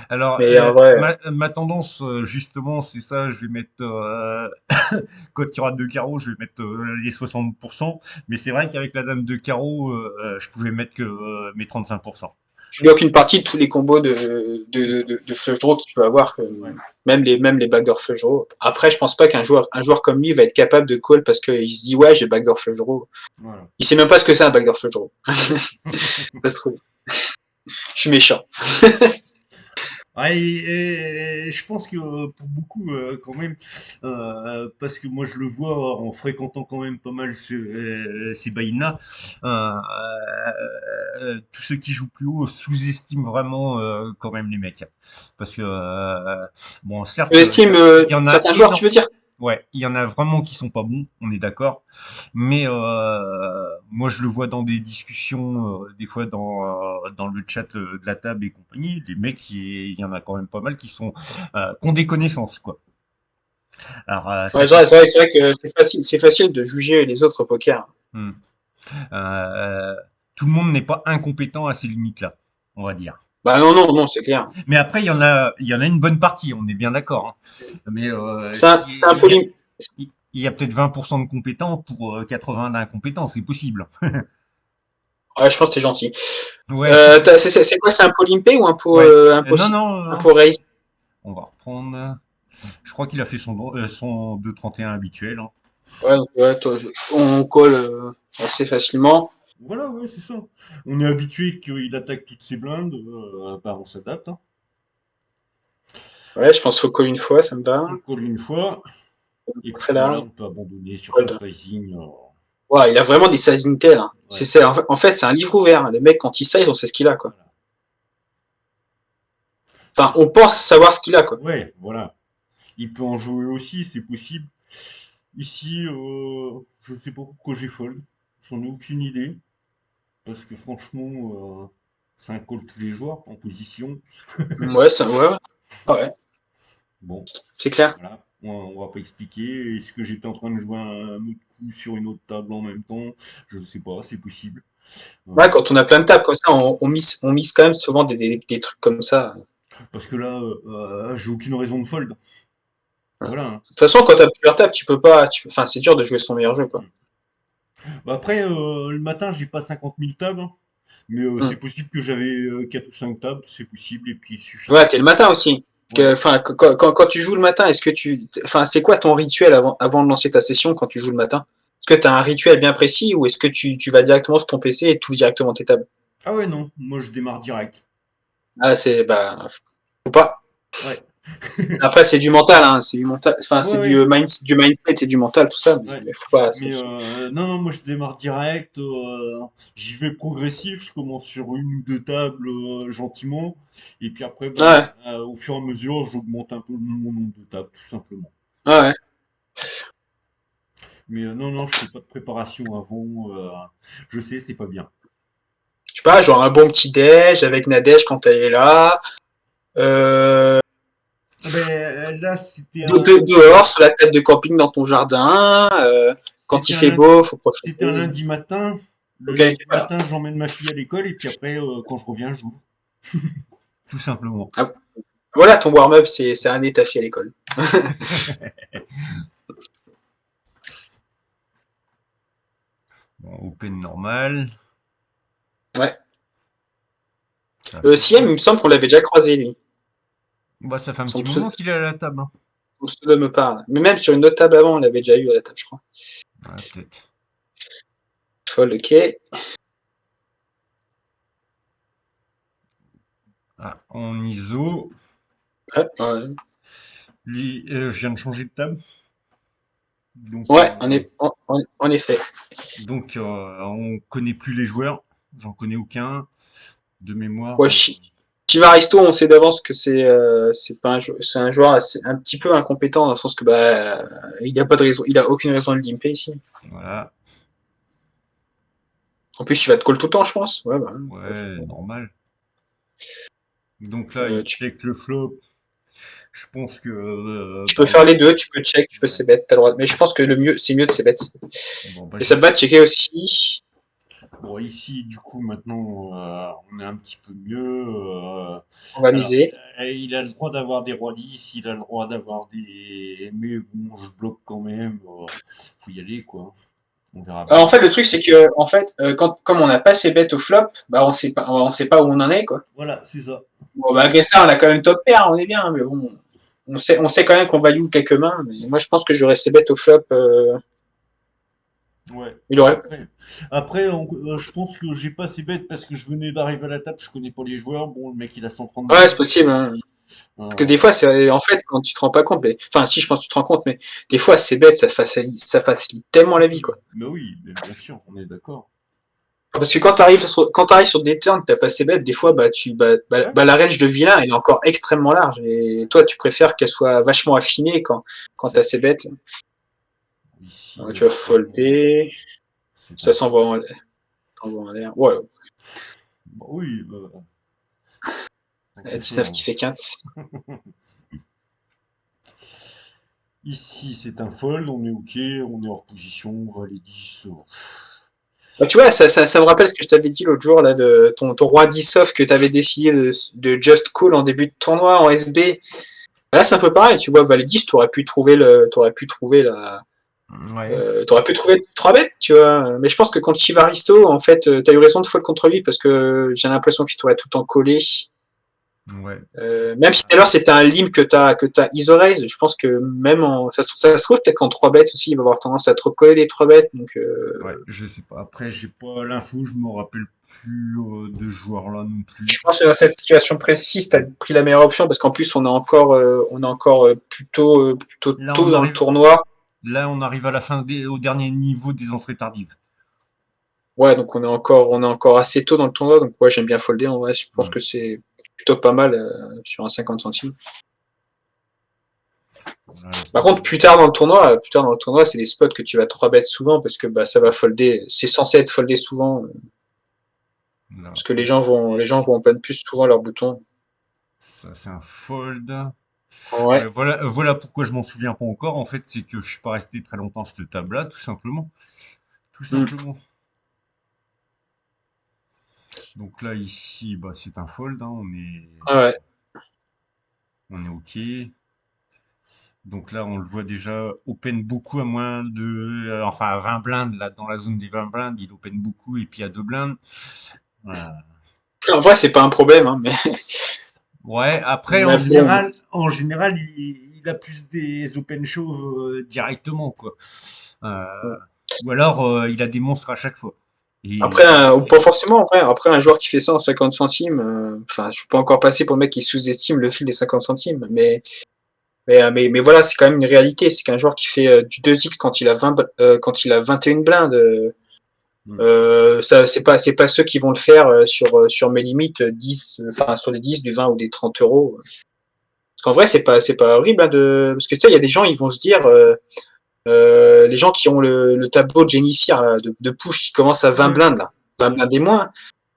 Alors, Mais en vrai, ma tendance, justement, c'est ça. Je vais mettre, quand il y aura deux carreaux, je vais mettre les 60%. Mais c'est vrai qu'avec la dame de carreau, je pouvais mettre que mes 35%. tu bloques une partie de tous les combos de flush draw qu'il peut avoir, Ouais. même les backdoor flush draw. Après, je pense pas un joueur comme lui va être capable de call parce qu'il se dit ouais j'ai backdoor flush draw. Voilà. Il sait même pas ce que c'est un backdoor flush draw. Ça se trouve. Je suis méchant. Ouais, et je pense que pour beaucoup, quand même, parce que moi je le vois en fréquentant quand même pas mal ces buy-in-là, tous ceux qui jouent plus haut sous-estiment vraiment quand même les mecs. Parce que, bon, Tu certes, estimes il y en a certains joueurs, tu énormément. veux dire? Ouais, il y en a vraiment qui sont pas bons, on est d'accord. Mais moi, je le vois dans des discussions, des fois dans le chat de la table et compagnie. Les mecs, il y en a quand même pas mal qui ont des connaissances, quoi. Alors, ça Ouais, peut. c'est vrai que c'est facile de juger les autres pokers. Hmm. Euh, Tout le monde n'est pas incompétent à ces limites-là, on va dire. Bah non, non, non, c'est clair. Mais après, il y en a une bonne partie, on est bien d'accord, hein. Mais C'est un poly... il y a peut-être 20% de compétents pour 80 d'incompétents, c'est possible. Ouais, je pense que c'est gentil. Ouais. C'est quoi, c'est un polympé ou Ouais. Non, non, un non. pot raise? On va reprendre. Je crois qu'il a fait son 2,31 habituel, hein. Ouais, donc, ouais, on colle assez facilement. Voilà, ouais, c'est ça. On est habitué qu'il attaque toutes ses blindes, bah, on s'adapte, hein. Ouais, je pense qu'il faut coller une fois, ça me va. On colle une fois, et Très puis voilà, large. on peut abandonner sur son Fold. sizing. Ouais, il a vraiment des sizing tels. Hein. Ouais, En fait, c'est un livre ouvert. Le mec, quand il size, on sait ce qu'il a, quoi. voilà. Enfin, on pense savoir ce qu'il a, quoi. Ouais, voilà. Il peut en jouer aussi, c'est possible. Ici, je ne sais pas pourquoi j'ai fold. J'en ai aucune idée. Parce que franchement, c'est un call tous les jours en position. Ouais, ouais, ouais. Ah ouais, Bon, c'est clair. voilà, on va pas expliquer. Est-ce que j'étais en train de jouer un autre coup sur une autre table en même temps? Je sais pas, c'est possible. Ouais, Euh, quand on a plein de tables comme ça, on mise quand même souvent des trucs comme ça. Parce que là, j'ai aucune raison de fold. Ouais. Voilà, hein. De toute façon, quand t'as plusieurs tables, tu peux pas. Enfin, c'est dur de jouer son meilleur jeu, quoi. Bah après, le matin, j'ai pas 50 000 tables, hein. Mais c'est Hmm. possible que j'avais 4 ou 5 tables, c'est possible, et puis il suffit. Ouais, t'es le matin aussi. Ouais. Enfin, quand tu joues le matin, est-ce que tu. Enfin, c'est quoi ton rituel avant de lancer ta session quand tu joues le matin? Est-ce que t'as un rituel bien précis ou est-ce que tu vas directement sur ton PC et tu joues directement tes tables? Ah ouais, non, moi je démarre direct. Ah, c'est. Bah. Faut pas. Ouais. Après, c'est du mental, hein. C'est du mental. Enfin, Ouais, c'est ouais. du mindset et du mental, tout ça. Ouais. Mais faut pas. Mais non, non, moi je démarre direct. J'y vais progressif. Je commence sur une ou deux tables gentiment. Et puis après, bah, Ouais, au fur et à mesure, j'augmente un peu mon nombre de tables, tout simplement. ouais. Mais non, non, je fais pas de préparation avant. Je sais, c'est pas bien. Je sais pas, genre un bon petit déj avec Nadège quand elle est là. Euh, Ah ben, là, c'était un, dehors, sur la table de camping dans ton jardin. Quand c'était il un fait lundi, beau, faut c'était un profiter. lundi matin. Le Auquel il lundi fait pas là. matin, j'emmène ma fille à l'école. Et puis après, quand je reviens, j'ouvre. Tout simplement. Ah, voilà, ton warm-up, c'est un ta fille à l'école. Bon, open normal. Ouais. Ça fait Siem, il me semble qu'on l'avait déjà croisé, lui. Bah, ça fait un Son, petit moment qu'il est à la table, hein. son pseudo me parle. Mais même sur une autre table avant, on l'avait déjà eu à la table, je crois. Ouais, peut-être. Fold, ok. Ah, en ISO. Ouais, ouais. Lui, je viens de changer de table. Donc, Ouais, en effet. on connaît plus les joueurs. J'en connais aucun. De mémoire. Ouais, Chivaristo, on sait d'avance que c'est pas c'est un joueur un petit peu incompétent dans le sens que bah il a pas de raison, il a aucune raison de le limper ici. Voilà. En plus, il va te call tout le temps, je pense. Ouais, bah, Ouais, normal. Donc là, il tu... check le flop. Je pense que Tu peux faire les deux, tu peux check, tu peux ouais. c-bet, t'as le droit. Mais je pense que le mieux, c'est mieux de c-bet. Bon, bah, Et ça te va de checker aussi. bon, ici, du coup, maintenant, on est un petit peu mieux. On va Alors, miser. il a le droit d'avoir des rois 10, il a le droit d'avoir des. Mais bon, je bloque quand même. Faut y aller, quoi. On verra Alors, en bien. fait, le truc, c'est que, en fait, comme on n'a pas c-bet au flop, bah, on sait pas où on en est, quoi. Voilà, c'est ça. Bon, malgré ça, on a quand même top pair, on est bien, mais bon. On sait quand même qu'on value quelques mains, mais moi, je pense que j'aurais c-bet au flop. Ouais. Il aurait. Après je pense que j'ai pas assez bête parce que je venais d'arriver à la table, je connais pas les joueurs. Bon, le mec, il a 130 Ouais, balles. c'est possible, hein. Parce que des Euh, fois, c'est en fait, quand tu te rends pas compte, mais enfin, si je pense que tu te rends compte, mais des fois, c'est bête, ça facilite tellement la vie, quoi. mais oui, mais bien sûr, on est d'accord. Parce que quand t'arrives sur des turns, t'as pas assez bête, des fois, Ouais. la range de vilain, elle est encore extrêmement large. Et toi, tu préfères qu'elle soit vachement affinée quand C'est t'as ça. assez bête. Ici, Ouais, tu vas franchement, folder, c'est ça un s'envoie fold. en l'air. T'envoies en l'air. Ouais, Bah oui, tant qu'à 19 faire. qui fait quinte. Ici, c'est un fold, on est ok, on est hors position, on va aller 10. Bah, tu vois, ça me rappelle ce que je t'avais dit l'autre jour, là, de ton roi 10 off que t'avais décidé de just call en début de tournoi en SB. Là, c'est un peu pareil, tu vois, valet 10, Ouais. t'aurais pu trouver 3 bêtes, tu vois. Mais je pense que contre Chivaristo, en fait, t'as eu raison de fold contre lui parce que j'ai l'impression qu'il t'aurait tout le temps collé. Ouais. Même si tout à l'heure c'était un lim que t'as ISO raise, je pense que même ça se trouve peut-être qu'en 3 bêtes aussi, il va avoir tendance à te recoller les 3 bêtes. Donc, Ouais, je sais pas. Après, j'ai pas l'info, je me rappelle plus de ce joueur-là non plus. je pense que dans cette situation précise, t'as pris la meilleure option parce qu'en plus on est encore plutôt Là, tôt dans le tournoi. on arrive à la fin au dernier niveau des entrées tardives. Ouais, donc on est encore assez tôt dans le tournoi, donc ouais, j'aime bien folder en vrai. Je pense Hmm. que c'est plutôt pas mal sur un 50 centimes. Voilà, Par contre, plus tard dans le tournoi, c'est des spots que tu vas 3 bêtes souvent parce que bah ça va folder. C'est censé être foldé souvent là, parce que les gens vont open plus souvent leurs boutons. ça c'est un fold. Ouais. Voilà pourquoi je m'en souviens pas encore. En fait, c'est que je suis pas resté très longtemps sur cette table-là, tout simplement. Tout Mm. simplement. Donc là, ici, bah, c'est un fold, hein, Ouais. on est OK. Donc là, on le voit déjà open beaucoup à moins de, enfin à 20 blindes, là, dans la zone des 20 blindes, il open beaucoup et puis à 2 blindes. Voilà. En vrai, c'est pas un problème, hein, mais Ouais, après, mais bon. en général, il a plus des open chauves directement, quoi. Euh, ou alors, il a des monstres à chaque fois. Après, Et ou pas forcément, en vrai. Après, un joueur qui fait ça en 50 centimes, enfin, je suis pas encore passé pour le mec qui sous-estime le fil des 50 centimes, mais voilà, c'est quand même une réalité. C'est qu'un joueur qui fait du 2x quand il a 21 blindes, hmm. ça, c'est pas ceux qui vont le faire sur mes limites 10, enfin, sur les 10, du 20 ou des 30 euros. Parce qu'en vrai, c'est pas horrible, hein, parce que tu sais, il y a des gens, ils vont se dire, les gens qui ont le tableau de Jennifer de push qui commence à 20 Ouais, blindes, là, 20 blindes et moins,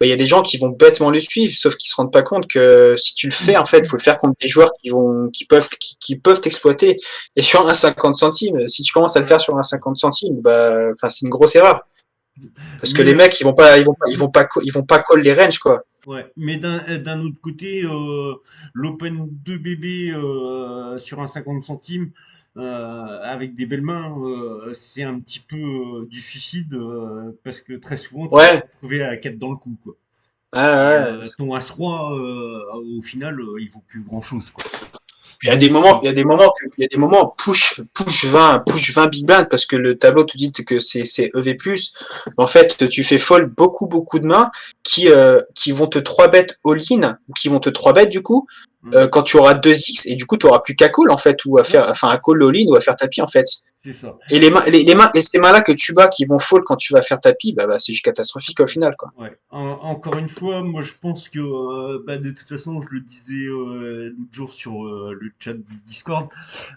bah, il y a des gens qui vont bêtement le suivre, sauf qu'ils se rendent pas compte que si tu le fais, en fait, il faut le faire contre des joueurs qui peuvent t'exploiter. Et sur un 50 centimes, si tu commences à le ouais. faire sur un 50 centimes, bah, enfin, c'est une grosse erreur. Parce que Mais les mecs, ils vont pas call les ranges, quoi. ouais, mais d'un autre côté, l'Open 2 BB sur un 50 centimes avec des belles mains, c'est un petit peu du suicide parce que très souvent tu vas te Ouais, retrouver à 4 dans le coup, quoi. ouais, Et ouais. ton As-Roi, au final, il vaut plus grand-chose, quoi. Il y a des Donc, moments, il y a des moments il y a des moments push 20 big blind parce que le tableau te dit que c'est EV+. En fait, tu fais fold beaucoup, beaucoup de mains qui vont te 3 bet all-in, ou qui vont te 3 bet du coup, hmm, quand tu auras 2x, et du coup, tu auras plus qu'à call, en fait, ou à faire, ouais, enfin, à call all-in ou à faire tapis, en fait. c'est ça. Et et ces mains-là que tu bats qui vont fold quand tu vas faire tapis, bah, c'est juste catastrophique au final, quoi. Ouais. Encore une fois, moi je pense que bah, de toute façon, je le disais l'autre jour sur le chat du Discord,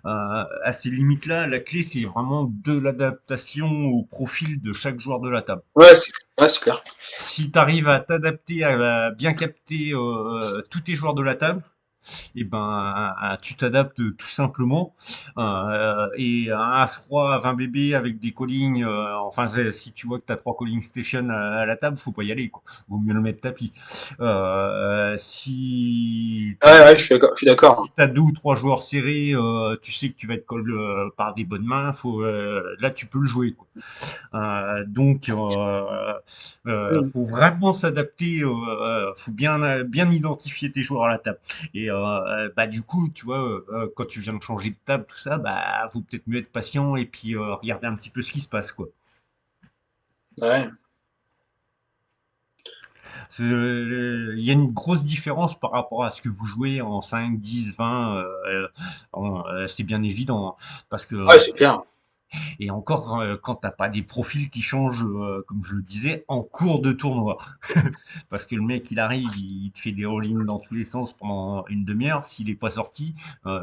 à ces limites-là, la clé c'est vraiment de l'adaptation au profil de chaque joueur de la table. Ouais, c'est clair. Si tu arrives à t'adapter, à bien capter tous tes joueurs de la table, et ben tu t'adaptes tout simplement. Et un As-Roi à 20 bébés avec des callings, enfin si tu vois que tu as 3 calling stations à la table, faut pas y aller quoi. Vaut mieux le mettre tapis. Si tu Ouais, ouais, je suis d'accord. si t'as 2 ou 3 joueurs serrés, tu sais que tu vas être call par des bonnes mains, là tu peux le jouer quoi. Donc, Mm. faut vraiment s'adapter, faut bien identifier tes joueurs à la table. Et bah du coup, tu vois, quand tu viens de changer de table, tout ça, bah faut peut-être mieux être patient et puis regarder un petit peu ce qui se passe, quoi. Ouais. Il y a une grosse différence par rapport à ce que vous jouez en 5, 10, 20. C'est bien évident, hein, parce que Ouais, c'est clair. et encore, quand t'as pas des profils qui changent, comme je le disais, en cours de tournoi. Parce que le mec, il arrive, il te fait des all-in dans tous les sens pendant une demi-heure. S'il est pas sorti,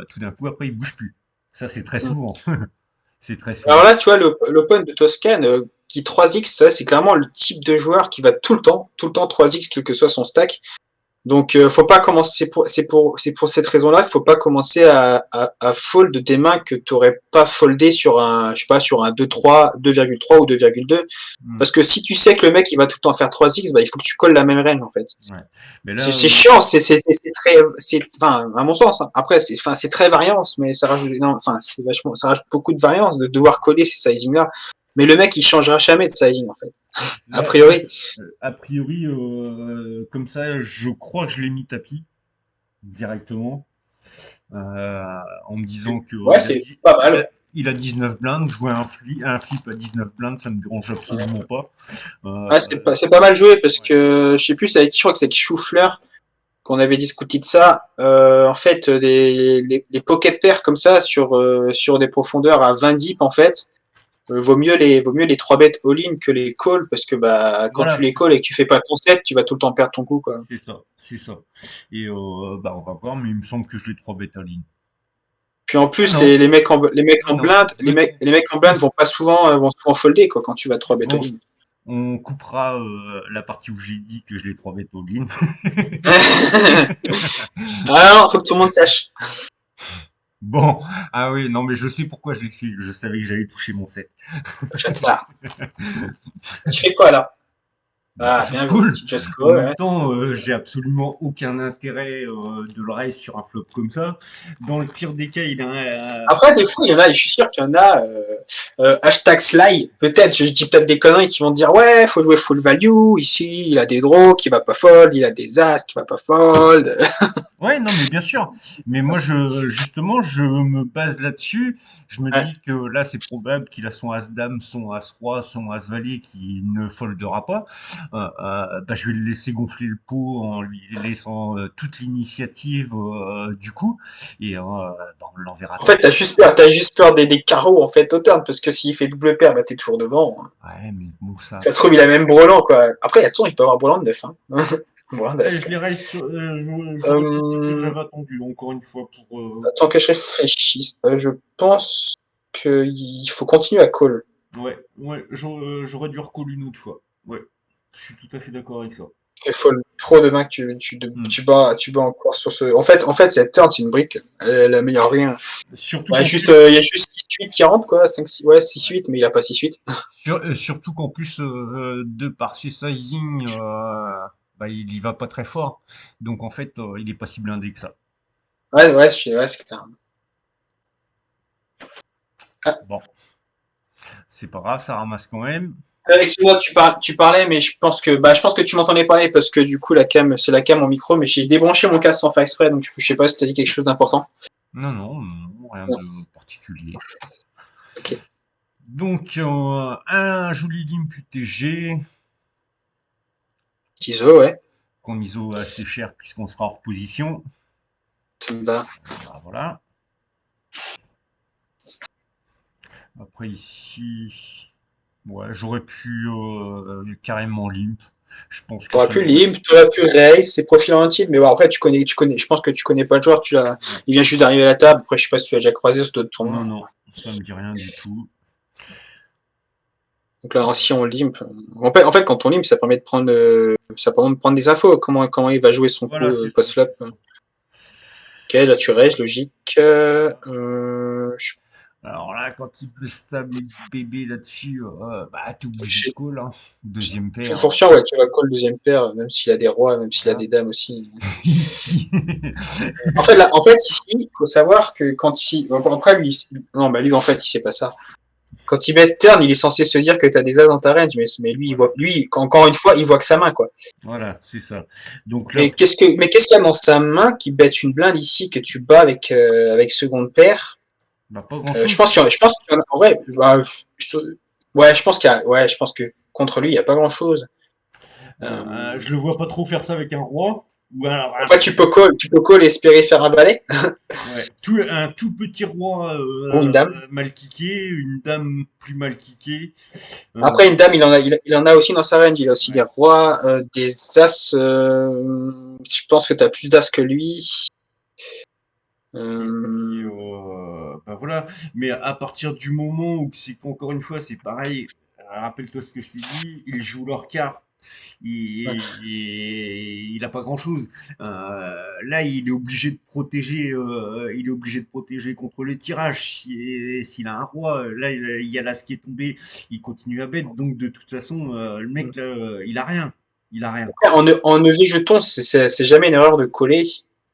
tout d'un coup, après, il bouge plus. Ça, c'est très Mm. souvent. C'est très Alors souvent. là, tu vois, l'Open de Toscane, qui 3x, ça, c'est clairement le type de joueur qui va tout le temps 3x, quel que soit son stack. Donc, faut pas commencer. C'est pour cette raison-là qu'il faut pas commencer à fold des mains que tu aurais pas foldé sur un, je sais pas, sur un 2,3, 2,3 ou 2,2. Mm. Parce que si tu sais que le mec il va tout le temps faire 3x, bah, il faut que tu colles la même range en fait. Ouais. Mais là, C'est chiant, c'est très, enfin, à mon sens. Hein. Après, c'est très variance, mais ça rajoute, non, enfin, c'est vachement, ça rajoute beaucoup de variance de devoir coller ces sizing-là. Mais le mec, il changera jamais de sizing, en fait. A là, priori. a priori, comme ça, je crois que je l'ai mis tapis directement, en me disant que Ouais, c'est pas mal. il a 19 blindes. Jouer un flip à 19 blindes, ça me dérange absolument pas. Ouais, Euh, c'est pas mal joué parce ouais. que je sais plus, c'est avec qui, je crois que c'est avec Choufleur qu'on avait discuté de ça. En fait, les pocket pairs comme ça sur des profondeurs à 20 dips, en fait, vaut mieux les 3 bêtes all-in que les calls parce que bah, quand tu Voilà, les calls et que tu fais pas ton set, tu vas tout le temps perdre ton coup, quoi. c'est ça, c'est ça. Et bah on va voir, mais il me semble que je l'ai 3 bêta ligne. Puis en Ah plus, non, les mecs ah en non, blinde, je me trompe. les mecs en blinde vont souvent folder, quoi, quand tu vas 3 bêtes On, all-in. on coupera la partie où j'ai dit que je l'ai 3 bêta ligne. Ah non, faut que tout le monde sache. Bon, ah oui, non mais je sais pourquoi je l'ai fait, je savais que j'allais toucher mon set. Chatard. Tu fais quoi là? Bah, Ah, je bien vu. cool. Tu just En go, même ouais. temps, j'ai absolument aucun intérêt de le raise sur un flop comme ça. Dans le pire des cas, il a Après, des fois, il y en a, et je suis sûr qu'il y en a, hashtag Sly, peut-être, je dis peut-être des conneries qui vont dire, ouais, faut jouer full value, ici, il a des draws qui va pas fold, il a des as qui va pas fold. Ouais, non, mais bien sûr. Mais moi, justement, je me base là-dessus. Je me Ouais. dis que là, c'est probable qu'il a son As-Dame, son As-Roi, son As-Valet qui ne foldera pas. Bah, je vais le laisser gonfler le pot en lui laissant toute l'initiative du coup. Et bah, on l'enverra En fait, tranquille. t'as juste peur des carreaux, en fait, au turn, parce que s'il fait double paire, bah, t'es toujours devant. Ouais, mais bon, ça Ça se trouve, il après. a même brelan, quoi. Après, il peut avoir brelan de 9, hein. Brelan d'as, Je quoi. les raise j'aurais pensé que Euh, j'avais attendu encore une fois pour. attends que je réfléchisse. Je pense qu'il faut continuer à call. Ouais, ouais, j'aurais dû recall une autre fois. Ouais, je suis tout à fait d'accord avec ça. Il faut trop de mains que Hmm. tu bats encore sur ce. En fait, cette turn, c'est une brique. Elle améliore rien. Surtout Ouais, qu'en juste, plus, il y a juste 6-8 qui rentrent, quoi. 5, 6, ouais, 6-8, mais il a pas 6-8. surtout qu'en plus, de par ses sizing, bah, il y va pas très fort. Donc en fait, il est pas si blindé que ça. Ouais, c'est clair. Ah, Bon, c'est pas grave, ça ramasse quand même. excuse-moi, tu parlais, mais je pense que tu m'entendais parler parce que du coup, c'est la cam en micro, mais j'ai débranché mon casque sans faire exprès, donc je sais pas si t'as dit quelque chose d'important. Non, non, non, rien Non. de particulier. Ok. Donc, un joli limp UTG, Tiso, ouais. qu'on ISO assez cher puisqu'on sera hors position. Ça me va. Voilà, voilà. Après ici, ouais, j'aurais pu carrément limp. Je pense que T'aurais ça pu m'aurait. Limp, t'aurais pu Race, c'est profil en titre, mais bon, après, je pense que tu connais pas le joueur, Ouais. il vient juste d'arriver à la table, après, je sais pas si tu l'as déjà croisé sur d'autres Non, tournois. non, ça me dit rien du tout. Donc là, si on limp, en fait, quand on limp, ça permet de prendre des infos, comment il va jouer son coup Voilà, c'est ça, post-flop. c'est ça. Ok, là tu restes, logique. Alors là, quand il peut stable bébé là-dessus, bah, t'es obligé de call, hein. Deuxième paire. 100%, ouais, tu vas call le deuxième paire, même s'il a des rois, même s'il a Voilà. des dames aussi. Ici. En fait, ici, il faut savoir que quand il. Bon, après, lui, non, bah lui, en fait, il sait pas ça. Quand il bet turn, il est censé se dire que tu as des as dans ta range, mais lui, encore une fois, il voit que sa main, quoi. Voilà, c'est ça. Donc là, Mais qu'est-ce qu'il y a dans sa main qui bête une blinde ici que tu bats avec seconde paire? bah, pas Je grand-chose. pense qu'il y en a, en vrai, bah, ouais, je pense que contre lui, il n'y a pas grand chose. Je le vois pas trop faire ça avec un roi. Ou alors Après, tu peux call et espérer faire un valet ouais, un tout petit roi ou une dame. mal kické, une dame plus mal kickée. Euh, Après, une dame, il en a aussi dans sa range. Il a aussi des ouais. rois, des as. Je pense que tu as plus d'as que lui. Et puis, Euh, bah voilà. Mais à partir du moment où c'est qu'encore une fois, c'est pareil. Rappelle-toi ce que je t'ai dit. Ils jouent leurs cartes. Il a pas grand-chose. Là, il est obligé de protéger. Il est obligé de protéger contre les tirages. S'il a un roi, là, il y a l'as qui est tombé. Il continue à bête. Donc, de toute façon, le mec là, il a rien. Il a rien. en EV jeton, c'est jamais une erreur de coller.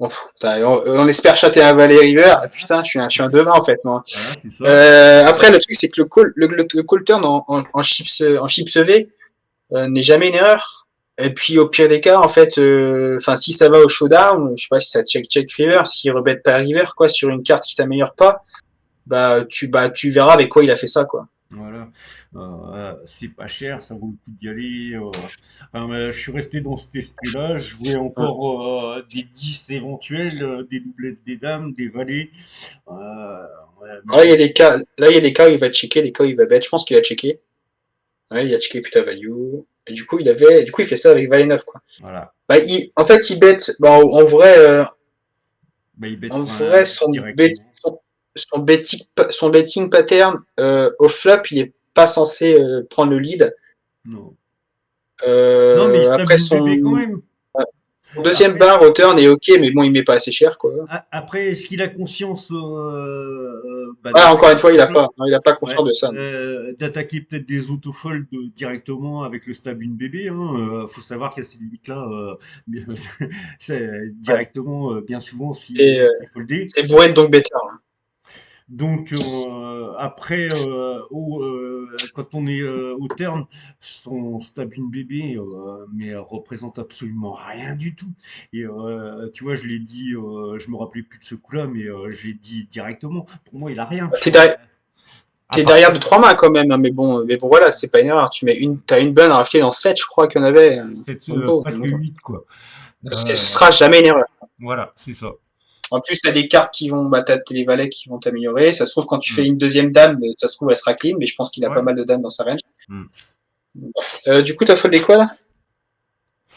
Bon, on espère chatter un valet river. Ah, putain, je suis un devin en fait, moi. Voilà, c'est ça. Après, le truc, c'est que le call turn en chips EV n'est jamais une erreur. Et puis, au pire des cas, en fait, si ça va au showdown, je sais pas si ça check river, s'il rebête pas river, quoi, sur une carte qui t'améliore pas, bah, tu verras avec quoi il a fait ça, quoi. Voilà, c'est pas cher, ça vaut le coup d'y aller. Enfin, je suis resté dans cet esprit-là. Je jouais Ouais. encore des 10 éventuels, des doublettes des dames, des valets. Ouais, Là, il y a des cas, là, il y a des cas où il va checker, des cas où il va bet. Je pense qu'il a checké. Ouais, il a checké putain value. Et du coup, il fait ça avec valet 9, quoi. voilà. Bah, en fait, il bet, bah, Bah, il bête en pas vrai, directement. son betting pattern, au flop, il est pas censé prendre le lead. Non. Non, mais il Après, stable bébé quand même. son deuxième Après, bar, au turn est ok, mais bon, il met pas assez cher, quoi. après, est-ce qu'il a conscience bah, Ouais, encore une d'attaquer fois, plein, il a pas conscience ouais, de ça. d'attaquer peut-être des autofolds directement avec le stab une bébé. Faut savoir qu'à ces limites-là, c'est Ouais. directement, bien souvent, Et c'est foldé. c'est bourré de donc better, hein. Donc après, quand on est au turn, son stab une bébé mais représente absolument rien du tout. Et tu vois, je l'ai dit, je me rappelais plus de ce coup-là, mais j'ai dit directement. Pour moi, il a rien. T'es derrière, À t'es part derrière ça. de 3 mains quand même, hein, mais bon, voilà, c'est pas une erreur. T'as une bonne à racheter dans 7, je crois qu'il y en avait, Mondo. Presque Donc, 8 quoi. ce Euh, sera jamais une erreur. voilà, c'est ça. En plus, t'as des cartes qui vont, bah, t'as les valets qui vont t'améliorer. Ça se trouve, quand tu fais Hmm. une deuxième dame, ça se trouve, elle sera clean, mais je pense qu'il a pas Ouais. mal de dames dans sa range. Hmm. Du coup, t'as foldé quoi, là?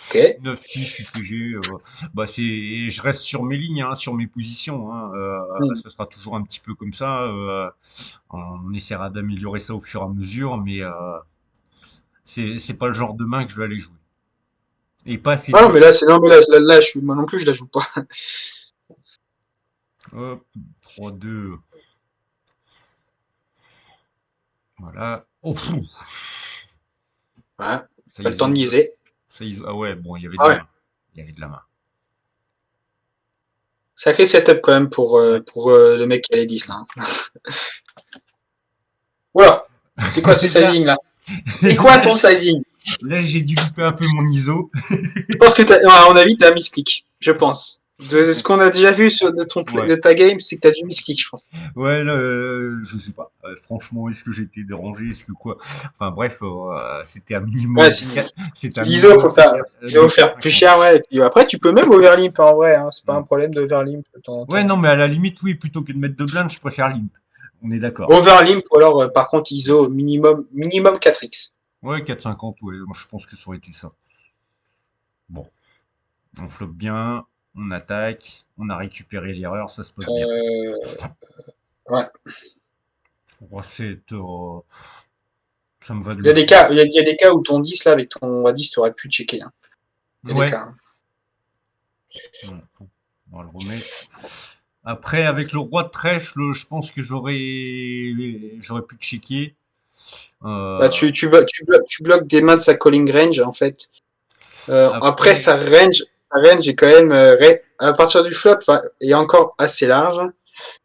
Ok. 9-6 UTG, bah je reste sur mes lignes, hein, sur mes positions. Hein, Hmm. ce sera toujours un petit peu comme ça. On essaiera d'améliorer ça au fur et à mesure, mais c'est pas le genre de main que je vais aller jouer. Et pas assez Ah non, de. mais non, mais moi non plus, je la joue pas. Hop, 3-2. Voilà. Oh, pfff, Ouais. ça Pas le temps de isole. niaiser. Ah ouais, bon, il y avait de Ah la ouais. main. Il y avait de la main. Sacré setup quand même Ouais. pour le mec qui a les 10 là, hein. Voilà. C'est quoi ce Là, sizing là? C'est quoi ton sizing? là j'ai dû louper un peu mon ISO. Je pense que à mon avis, t'as un misclick. Je pense. De ce qu'on a déjà vu Ouais. de ta game, c'est que t'as du misclick, je pense. Ouais, là, je sais pas. Franchement, est-ce que j'ai été dérangé? Est-ce que quoi? Enfin bref, c'était un Ouais, minimum de 4, c'était un l'ISO, minimum de faut quatre faire plus cinquante. cher, ouais. Et puis après, tu peux même overlimp en vrai, hein. C'est pas un Hmm. problème de overlimp de temps en Ouais, temps. non, mais à la limite, oui, plutôt que de mettre de blinde, je préfère limp. On est d'accord. Overlimp ou alors, par contre, ISO minimum 4x. Ouais, 4,50, ouais, moi, je pense que ça aurait été ça. Bon, on floppe bien, on attaque, on a récupéré l'erreur, ça se passe bien. Euh, ouais. Recette, ça me va de Il y a des l'office. cas, il y a des cas où ton 10 là, avec ton A10, tu aurais pu checker, hein. Il y a des Ouais. cas, hein. Ouais. On va le remettre. Après, avec le roi de trèfle, je pense que j'aurais pu checker. Bah, Euh, tu bloques des mains de sa calling range, en fait. Après, après, sa range est quand même, à partir du flop, est encore assez large.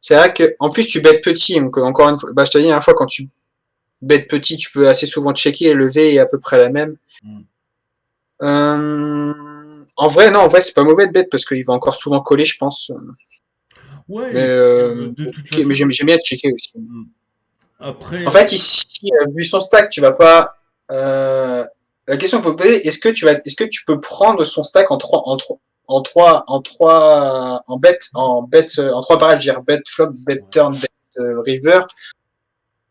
C'est vrai que, en plus, tu bêtes petit, donc encore une fois, bah, je t'ai dit la dernière fois, quand tu bêtes petit, tu peux assez souvent checker et lever est à peu près la même. hmm, En vrai, non, en vrai, c'est pas mauvais de bête parce qu'il va encore souvent coller, je pense. ouais, Mais, et puis de toute ok, mais façon, j'aime bien checker aussi. hmm, après, En fait, ici, vu son stack, tu vas pas. La question qu'il faut poser, est-ce que tu peux prendre son stack en trois pareils, je veux dire bet flop, bet ouais, turn, bet river.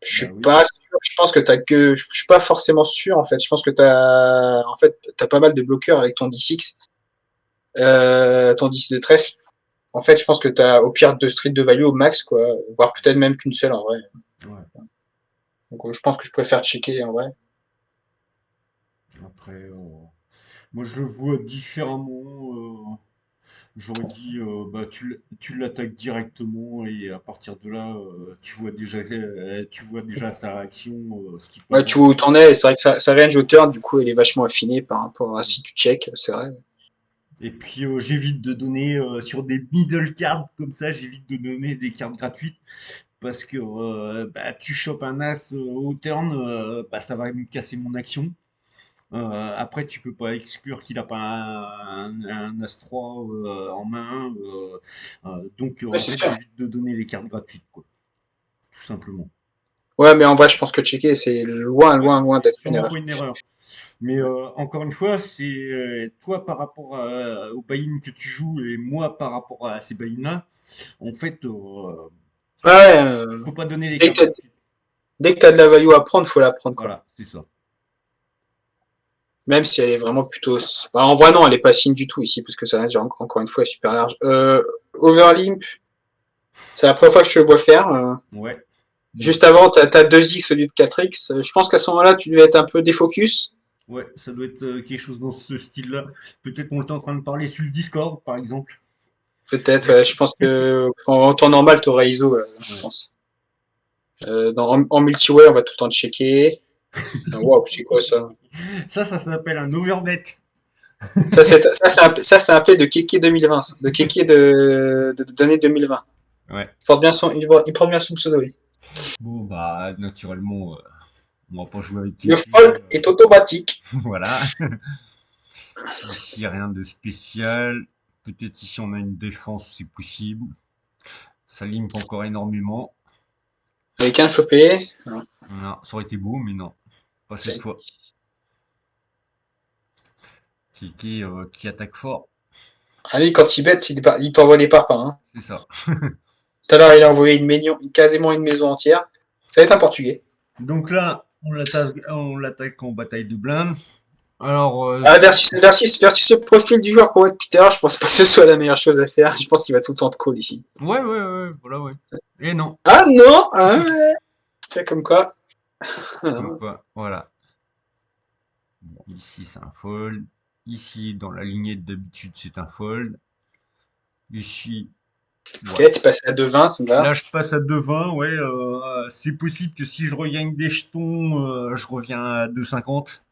Je bah suis oui. pas sûr. Je pense que je suis pas forcément sûr en fait. Je pense que t'as pas mal de bloqueurs avec ton D6, ton D6 de trèfle. En fait, je pense que t'as au pire deux streets de value au max, quoi, voire peut-être même qu'une seule en vrai. Ouais. Donc, je pense que je préfère checker en vrai. Après, moi je le vois différemment. J'aurais dit, bah, tu l'attaques directement et à partir de là, tu vois déjà sa réaction, ce qu'il peut Ouais, tu faire. vois où t'en es. C'est vrai que sa range au turn, du coup, elle est vachement affinée par rapport à si tu check, c'est vrai. Et puis j'évite de donner sur des middle cards comme ça, j'évite de donner des cartes gratuites parce que bah, tu chopes un as au turn, bah, ça va me casser mon action. Après, tu peux pas exclure qu'il a pas un As-3 en main. Donc, Ouais, en c'est fait, sûr. j'évite de donner les cartes gratuites, quoi, tout simplement. Ouais, mais en vrai, je pense que checker, c'est loin, Ouais, loin, loin c'est d'être une sûrement erreur. pas une erreur. Mais encore une fois, c'est toi par rapport au buy-in que tu joues et moi par rapport à ces buy-in-là. En fait, Ouais, faut pas donner les dès cartes que t'as, gratuites. dès que t'as de la value à prendre, faut la prendre, quoi. Voilà, c'est ça. Même si elle est vraiment plutôt. Bah, en vrai, non, elle est pas signe du tout ici, parce que ça reste encore une fois super large. Overlimp, c'est la première fois que je te le vois faire. Ouais. Juste avant, t'as 2x au lieu de 4x. Je pense qu'à ce moment-là, tu devais être un peu défocus. Ouais, ça doit être quelque chose dans ce style-là. Peut-être qu'on était en train de parler sur le Discord, par exemple. Peut-être, ouais, je pense que en temps normal, t'aurais ISO, je Ouais. pense. En multiware, on va tout le temps checker. Waouh, c'est quoi ça? Ça s'appelle un overbet. Ça, c'est un P de Kiki 2020, de Kiki d'année 2020. Ouais. Il porte bien son pseudo, oui. Bon, bah, naturellement, on va pas jouer avec Le Kiki. fold est automatique. Voilà. Ici, rien de spécial. Peut-être ici, on a une défense, c'est possible. Ça limpe encore énormément. Avec un flopé. Non, ça aurait été beau, mais non. Pas cette fois. Kiki qui attaque fort. Allez, quand il bête, il t'envoie des parpaings. Hein. C'est ça. Tout à l'heure, il a envoyé quasiment une maison entière. Ça va être un portugais. Donc là, on l'attaque en bataille de blinde. Alors, Ah, versus ce profil du joueur qu'on voit depuis tout à l'heure, je pense pas que ce soit la meilleure chose à faire. Je pense qu'il va tout le temps de call ici. ouais, voilà, ouais. Et non. Ah non ah, ouais. C'est comme quoi. Comme quoi, voilà. Bon, ici, c'est un fold. Ici, dans la lignée d'habitude, c'est un fold. Ici, Ok, ouais. t'es passé à 2,20, c'est Là, là. je passe à 2,20. Ouais, c'est possible que si je regagne des jetons, je reviens à 2,50.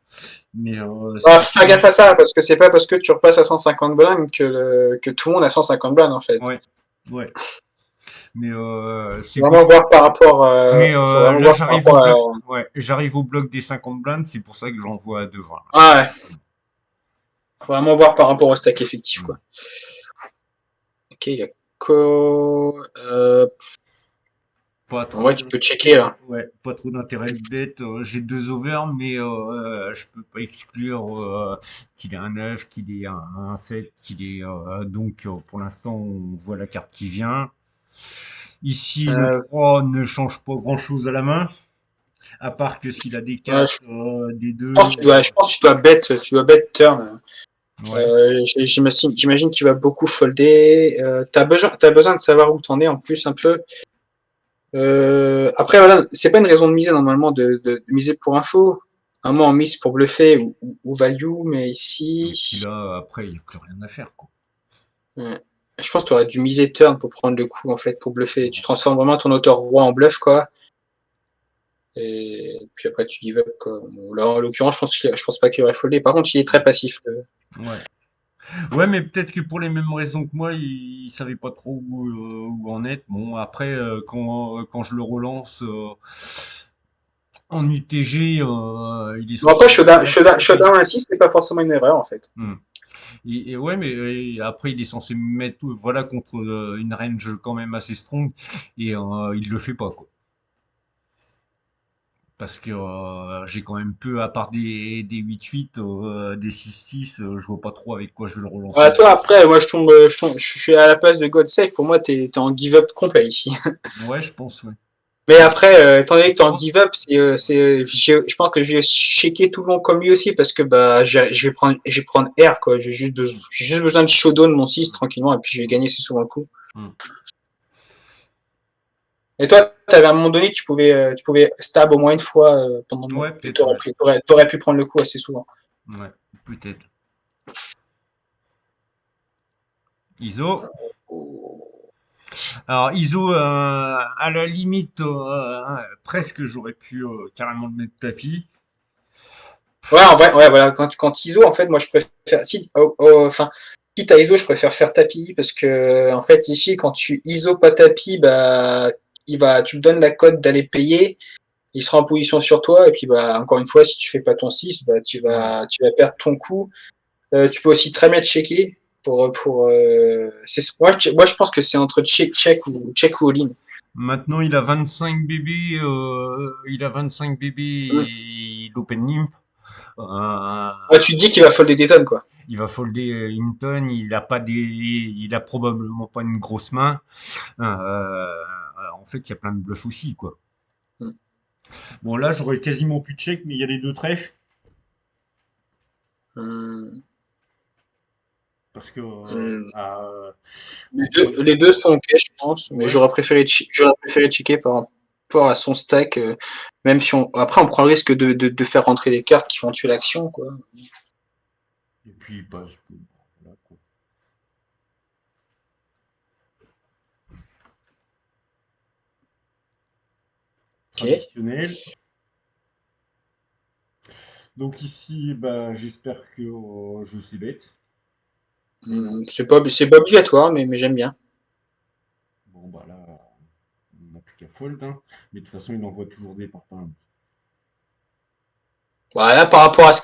Mais Ah, c'est fais gaffe à ça, parce que c'est pas parce que tu repasses à 150 blindes que tout le monde a 150 blindes en fait. ouais, ouais. Mais c'est Faut vraiment possible. voir par rapport, Mais faut vraiment là, voir par rapport à. j'arrive au bloc des 50 blindes. C'est pour ça que j'envoie à 2,20. Ah ouais, faut vraiment voir par rapport au stack effectif Hmm. quoi. Ok, il a co. Pas En trop vrai, tu peux checker là. pas trop d'intérêt de bête. J'ai deux over, mais je peux pas exclure qu'il ait un 9, qu'il ait un 7, qu'il ait donc pour l'instant on voit la carte qui vient. Ici le Euh, 3 ne change pas grand chose à la main, à part que s'il a des ouais, 4, des 2. je pense que tu dois bet turn. Ouais. J'imagine qu'il va beaucoup folder. T'as besoin de savoir où t'en es en plus un peu. Après, voilà, c'est pas une raison de miser normalement de miser pour info. Vraiment, on mise pour bluffer ou value, mais Et puis ici. là après il n'y a plus rien à faire quoi. Ouais. Je pense que tu aurais dû miser turn pour prendre le coup, en fait, pour bluffer. Tu transformes vraiment ton auteur roi en bluff, quoi. Et puis après, tu give up, quoi. Bon, là, en l'occurrence, je pense pas qu'il aurait foldé. Par contre, il est très passif. Ouais. Ouais, mais peut-être que pour les mêmes raisons que moi, il savait pas trop où en être. Bon, après, quand je le relance en UTG, il est Bon, après, censé me mettre un peu. Showdown ainsi, c'est pas forcément une erreur, en fait. Hmm. Et ouais, mais après, il est censé me mettre, voilà, contre une range quand même assez strong, et il le fait pas, quoi. Parce que j'ai quand même peu, à part des 8-8, des 6-6, je vois pas trop avec quoi je vais le Voilà, relancer. toi, après, moi, je suis à la place de God Save. Pour moi, t'es en give up complet ici. Ouais, je pense, ouais. Mais Mais après, étant donné que t'es en toi, give up, je pense que je vais checker tout le long comme lui aussi parce que bah, je vais prendre R, quoi. J'ai juste besoin de showdown mon 6 tranquillement et puis je vais gagner c'est souvent le coup. hmm. Et toi, t'avais à un moment donné, tu pouvais stab au moins une fois pendant le Ouais, et peut-être, ouais. t'aurais pu prendre le coup assez souvent. Ouais, peut-être. ISO. Alors, ISO, à la limite, presque, j'aurais pu carrément le mettre tapis. Ouais, en vrai, ouais, voilà. Quand ISO, en fait, moi, je préfère, si, enfin, quitte à ISO, je préfère faire tapis parce que, en fait, ici, quand tu ISO pas tapis, bah, tu lui donnes la cote d'aller payer, il sera en position sur toi, et puis, bah, encore une fois, si tu fais pas ton 6 bah, Ouais. tu vas perdre ton coup. Tu peux aussi très bien checker moi, je pense que c'est entre check ou all-in. Maintenant, il a 25 bébés, et il open limp. Euh, Ouais, tu te dis qu'il va folder des tonnes, quoi. il va folder une tonne, il a probablement pas une grosse main. En fait, il y a plein de bluffs aussi, quoi. Bon, là, j'aurais quasiment plus de check, mais il y a les deux trèfles. Hum, Parce que, hum. entre, Les deux sont ok, je pense, mais ouais, j'aurais préféré checker par rapport à son stack, même si après on prend le risque de faire rentrer des cartes qui vont tuer l'action, quoi. et puis, parce que, voilà, quoi. Ok. Traditionnel. Donc ici, bah, j'espère que je sais bête. C'est pas obligatoire, mais j'aime bien. Bon, bah là, on n'a plus qu'à fold, hein. Mais de toute façon, il envoie toujours des parpaings. Voilà, par rapport à ce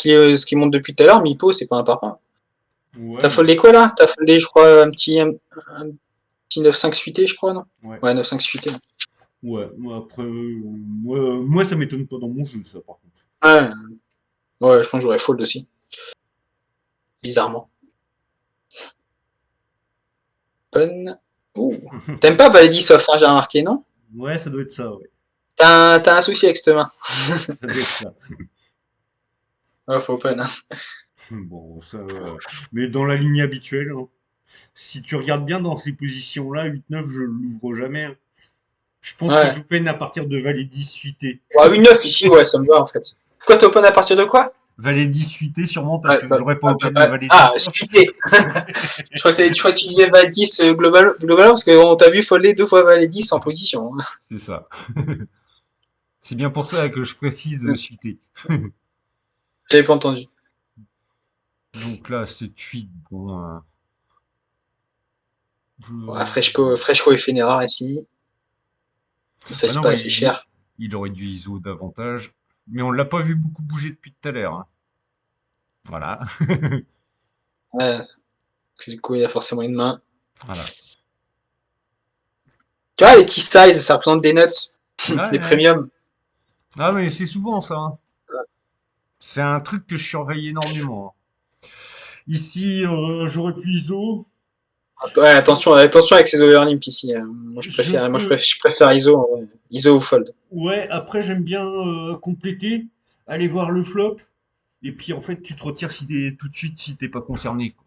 qui monte depuis tout à l'heure, Mipo, c'est pas un parpaing. Ouais, T'as mais foldé quoi là? T'as foldé, je crois, un petit 9-5 suité, je crois, non? ouais. Ouais, 9-5 suité. Ouais, moi après, moi ça m'étonne pas dans mon jeu, ça par contre. Ouais, ouais, je pense que j'aurais fold aussi, bizarrement. Open. Ouh. T'aimes pas Valedi Soft, hein, j'ai remarqué, non? Ouais, ça doit être ça, ouais. T'as un souci avec cette main. Ça doit être ça. Ouais, faut open, hein. Bon, ça, mais dans la ligne habituelle, hein. Si tu regardes bien dans ces positions-là, 8-9, je l'ouvre jamais, hein. Je pense que Ouais. j'open à partir de valet 10 suité. Ouais, une 9 ici, ouais, ça me va en fait. Pourquoi t'es open à partir de quoi? Valet 10 suité sûrement parce Ouais, que j'aurais pas open le valet 10 ah, soft. suité. Je crois que tu disais Val 10 globalement, parce qu'on t'a vu folder deux fois Val 10 en position, hein. C'est ça. C'est bien pour ça que je précise suité. J'avais pas entendu. Donc là, c'est 8. Bon, Ouais, je- Freshco éphénéraire ici. Ça bah c'est non, pas ouais, assez cher. il aurait dû ISO davantage. Mais on l'a pas vu beaucoup bouger depuis tout à l'heure, hein. Voilà. Ouais, parce que du coup, il y a forcément une main. Voilà. Tu vois, les T-size, ça représente des nuts. Ouais, Les ouais. premiums. Ah, mais c'est souvent ça, hein. C'est un truc que je surveille énormément, hein. Ici, j'aurais pu ISO. Ouais, Je peux, attention avec ces overlimp ici, hein. je peux, Je préfère ISO, en vrai. ISO ou fold. ouais, après j'aime bien compléter, aller voir le flop, et puis en fait tu te retires si t'es tout de suite si t'es pas concerné, quoi.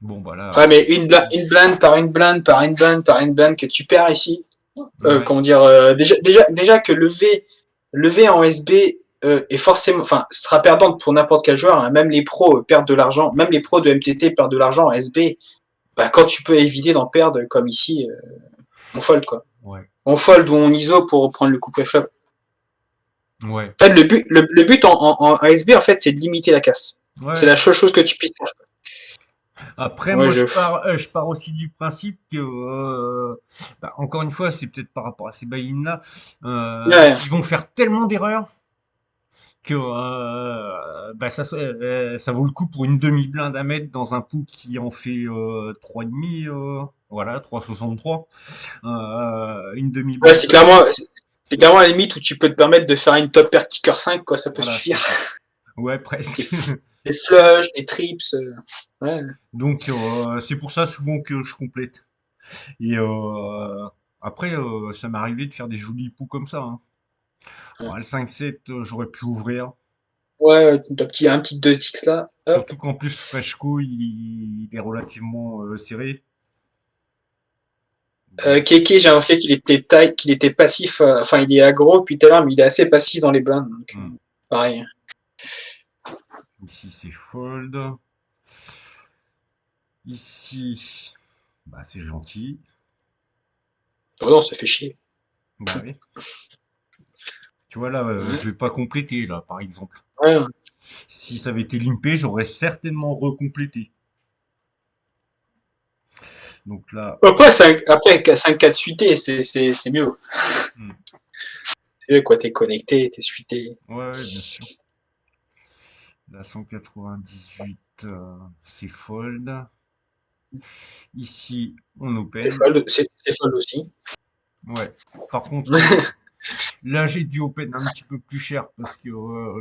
Bon bah Ouais, là, mais une blinde par une blinde par une blinde par une blinde que tu perds ici. ouais, Comment dire, déjà que lever en SB, est forcément, enfin, sera perdante pour n'importe quel joueur. Hein. Même les pros perdent de l'argent, même les pros de MTT perdent de l'argent en SB. Bah, quand tu peux éviter d'en perdre, comme ici, on fold quoi. Ouais. On fold ou on ISO pour prendre le coup préflop. Ouais. En fait, le but en SB, en fait, c'est de limiter la casse. Ouais. C'est la seule chose que tu puisses faire. Après, Ouais, moi, je pars aussi du principe que, encore une fois, c'est peut-être par rapport à ces buy-in-là, Ouais. ils vont faire tellement d'erreurs que ça vaut le coup pour une demi-blinde à mettre dans un pot qui en fait 3,5, voilà, 3,63. Une Ouais, demi-blinde. c'est clairement à la limite où tu peux te permettre de faire une top pair kicker 5, quoi, ça peut Voilà, suffire. c'est ça. Ouais, Des, presque. des flushs, des trips. Ouais. Donc, c'est pour ça souvent que je complète. Et après, ça m'est arrivé de faire des jolis pots comme ça, hein. Ouais, Bon, le 5-7, j'aurais pu ouvrir. ouais, un petit 2x là. Hop. Surtout qu'en plus, Freshco, il est relativement serré. Donc, Keke, j'ai remarqué qu'il était passif, enfin il est aggro depuis tout à l'heure, mais il est assez passif dans les blindes. Donc, hmm. pareil. Ici, c'est fold. Ici, c'est gentil. Oh non, ça fait chier. Bah oui. Tu vois, là, Ouais. je vais pas compléter, là, par exemple. Ouais. Si ça avait été limpé, j'aurais certainement recomplété. Donc là, Après, 5-4 suité, c'est mieux. hmm. C'est mieux, quoi, t'es connecté, t'es suité. Ouais, bien sûr. La 198, c'est fold. Ici, on open. C'est fold aussi. Ouais. Par contre, là, j'ai dû open un petit peu plus cher parce que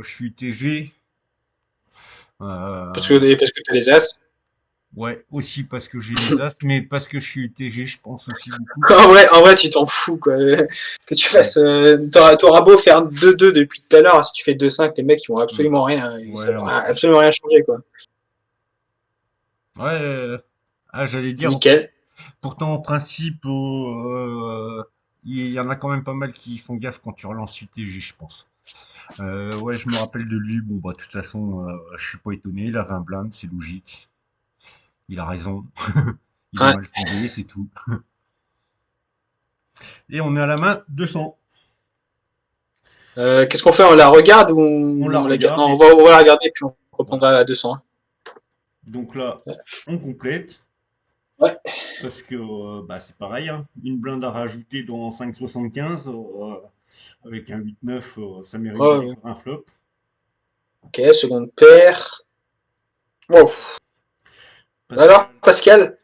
je suis TG. Euh, Parce que t'as les as. ouais, aussi parce que j'ai les as, mais parce que je suis TG, je pense aussi beaucoup. En vrai, tu t'en fous, quoi. Que tu Ouais, fasses. T'auras beau faire 2-2 depuis tout à l'heure, si tu fais 2-5, les mecs, ils vont hmm. absolument rien. Ça Ouais, en va plus. absolument rien changer, quoi. Ouais, j'allais dire, Nickel. pourtant, en principe, il y en a quand même pas mal qui font gaffe quand tu relances UTG, je pense. Ouais, je me rappelle de lui. Bon, de toute façon, je suis pas étonné. Il a 20 blindes, c'est logique. Il a raison. Il a Ouais. mal fondé, c'est tout. Et on est à la main 200. Qu'est-ce qu'on fait? On la regarde ou On la on la garde? regarde. Non, Et on va la regarder puis on reprendra voilà. à la 200. Donc là, on complète. Ouais. Parce que c'est pareil, hein. Une blinde à rajouter dans 5,75 avec un 8-9, ça mérite Ouais, d'aller ouais. faire un flop. Ok, seconde paire. Wow. Pascal, Alors, Pascal,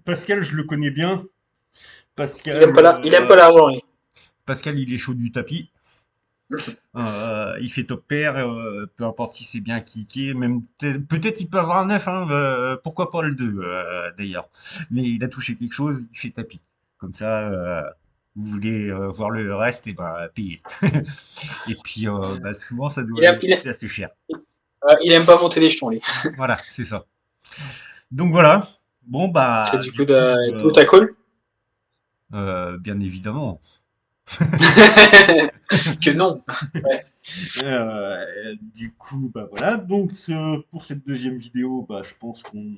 Pascal, je le connais bien. il aime Pascal, pas il aime pas l'argent, lui. Pascal, il est chaud du tapis. Il fait top pair, peu importe si c'est bien kické, même peut-être il peut avoir un 9, hein, pourquoi pas le 2 d'ailleurs. Mais il a touché quelque chose, il fait tapis. Comme ça, vous voulez voir le reste, et payez. Et puis souvent ça Il doit aime, lui il aime, coûter assez cher. il aime pas monter les jetons, lui. Voilà, c'est ça. Donc voilà. Bon Et du du coup, coup, t'as call? bien évidemment. Que non. Ouais. Du coup, voilà. Donc, pour cette deuxième vidéo, je pense qu'on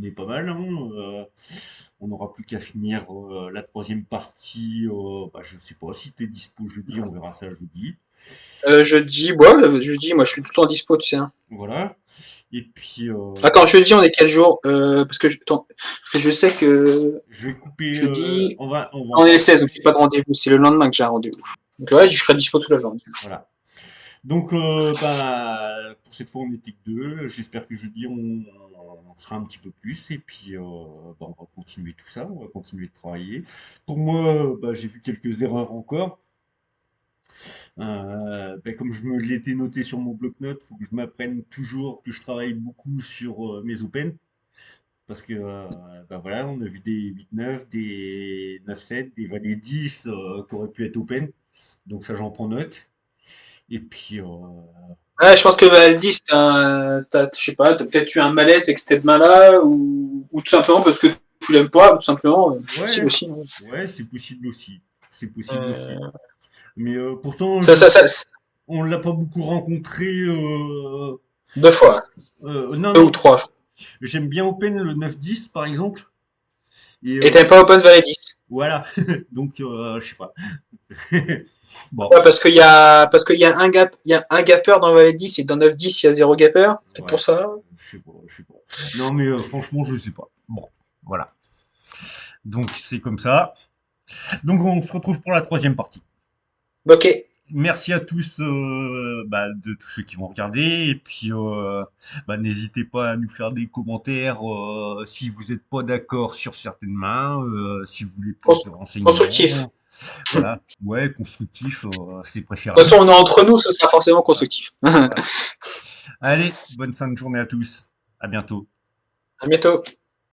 est pas mal, hein. On n'aura plus qu'à finir la troisième partie. Je sais pas si t'es dispo jeudi, on verra ça jeudi. Jeudi, moi je suis tout le temps dispo, tu sais. Hein. Voilà. Et puis, Attends, jeudi, on est quel jour? Attends, parce que je sais que je vais couper. jeudi, On va on est le encore 16, donc couper. j'ai pas de rendez-vous. C'est le lendemain que j'ai un rendez-vous. Donc ouais, je serai dispo toute la journée. Voilà. Donc, pour cette fois, on n'était que deux. J'espère que jeudi, on sera un petit peu plus. Et puis, on va continuer tout ça. On va continuer de travailler. Pour moi, j'ai vu quelques erreurs encore. Comme je me l'étais noté sur mon bloc-notes, il faut que je m'apprenne toujours, que je travaille beaucoup sur mes open. Parce que, voilà, on a vu des 8-9, des 9-7, des valets 10 qui auraient pu être open. Donc, ça, j'en prends note. Et puis, Ouais, je pense que Valdis, je sais pas, t'as peut-être eu un malaise avec cette main-là, ou tout simplement parce que tu l'aimes pas, ou tout simplement, c'est possible ouais, aussi. ouais, c'est possible aussi. C'est possible aussi. Euh, Mais pourtant, ça, je ça, ça, sais. on l'a pas beaucoup rencontré. 2 fois. Non, 2 ou non. 3. J'aime bien Open le 9-10 par exemple. Et Et t'aimes pas Open Valley 10. voilà. Donc, je sais pas. Bon, Ouais, parce qu'il y a il y a un gapper dans Valley 10 et dans 9-10, il y a 0 gapper. C'est pour ouais. ça. Je sais pas, je sais pas. Non, mais franchement, je sais pas. Bon, voilà. Donc, c'est comme ça. Donc, on se retrouve pour la troisième partie. Ok. Merci à tous, de tous ceux qui vont regarder. Et puis, n'hésitez pas à nous faire des commentaires si vous n'êtes pas d'accord sur certaines mains, si vous voulez plus de Constructif. renseignements. Voilà. Ouais, constructif, c'est De toute préférable. façon, on est entre nous, ce sera forcément Voilà. constructif. Voilà. Allez, bonne fin de journée à tous. À bientôt. À bientôt.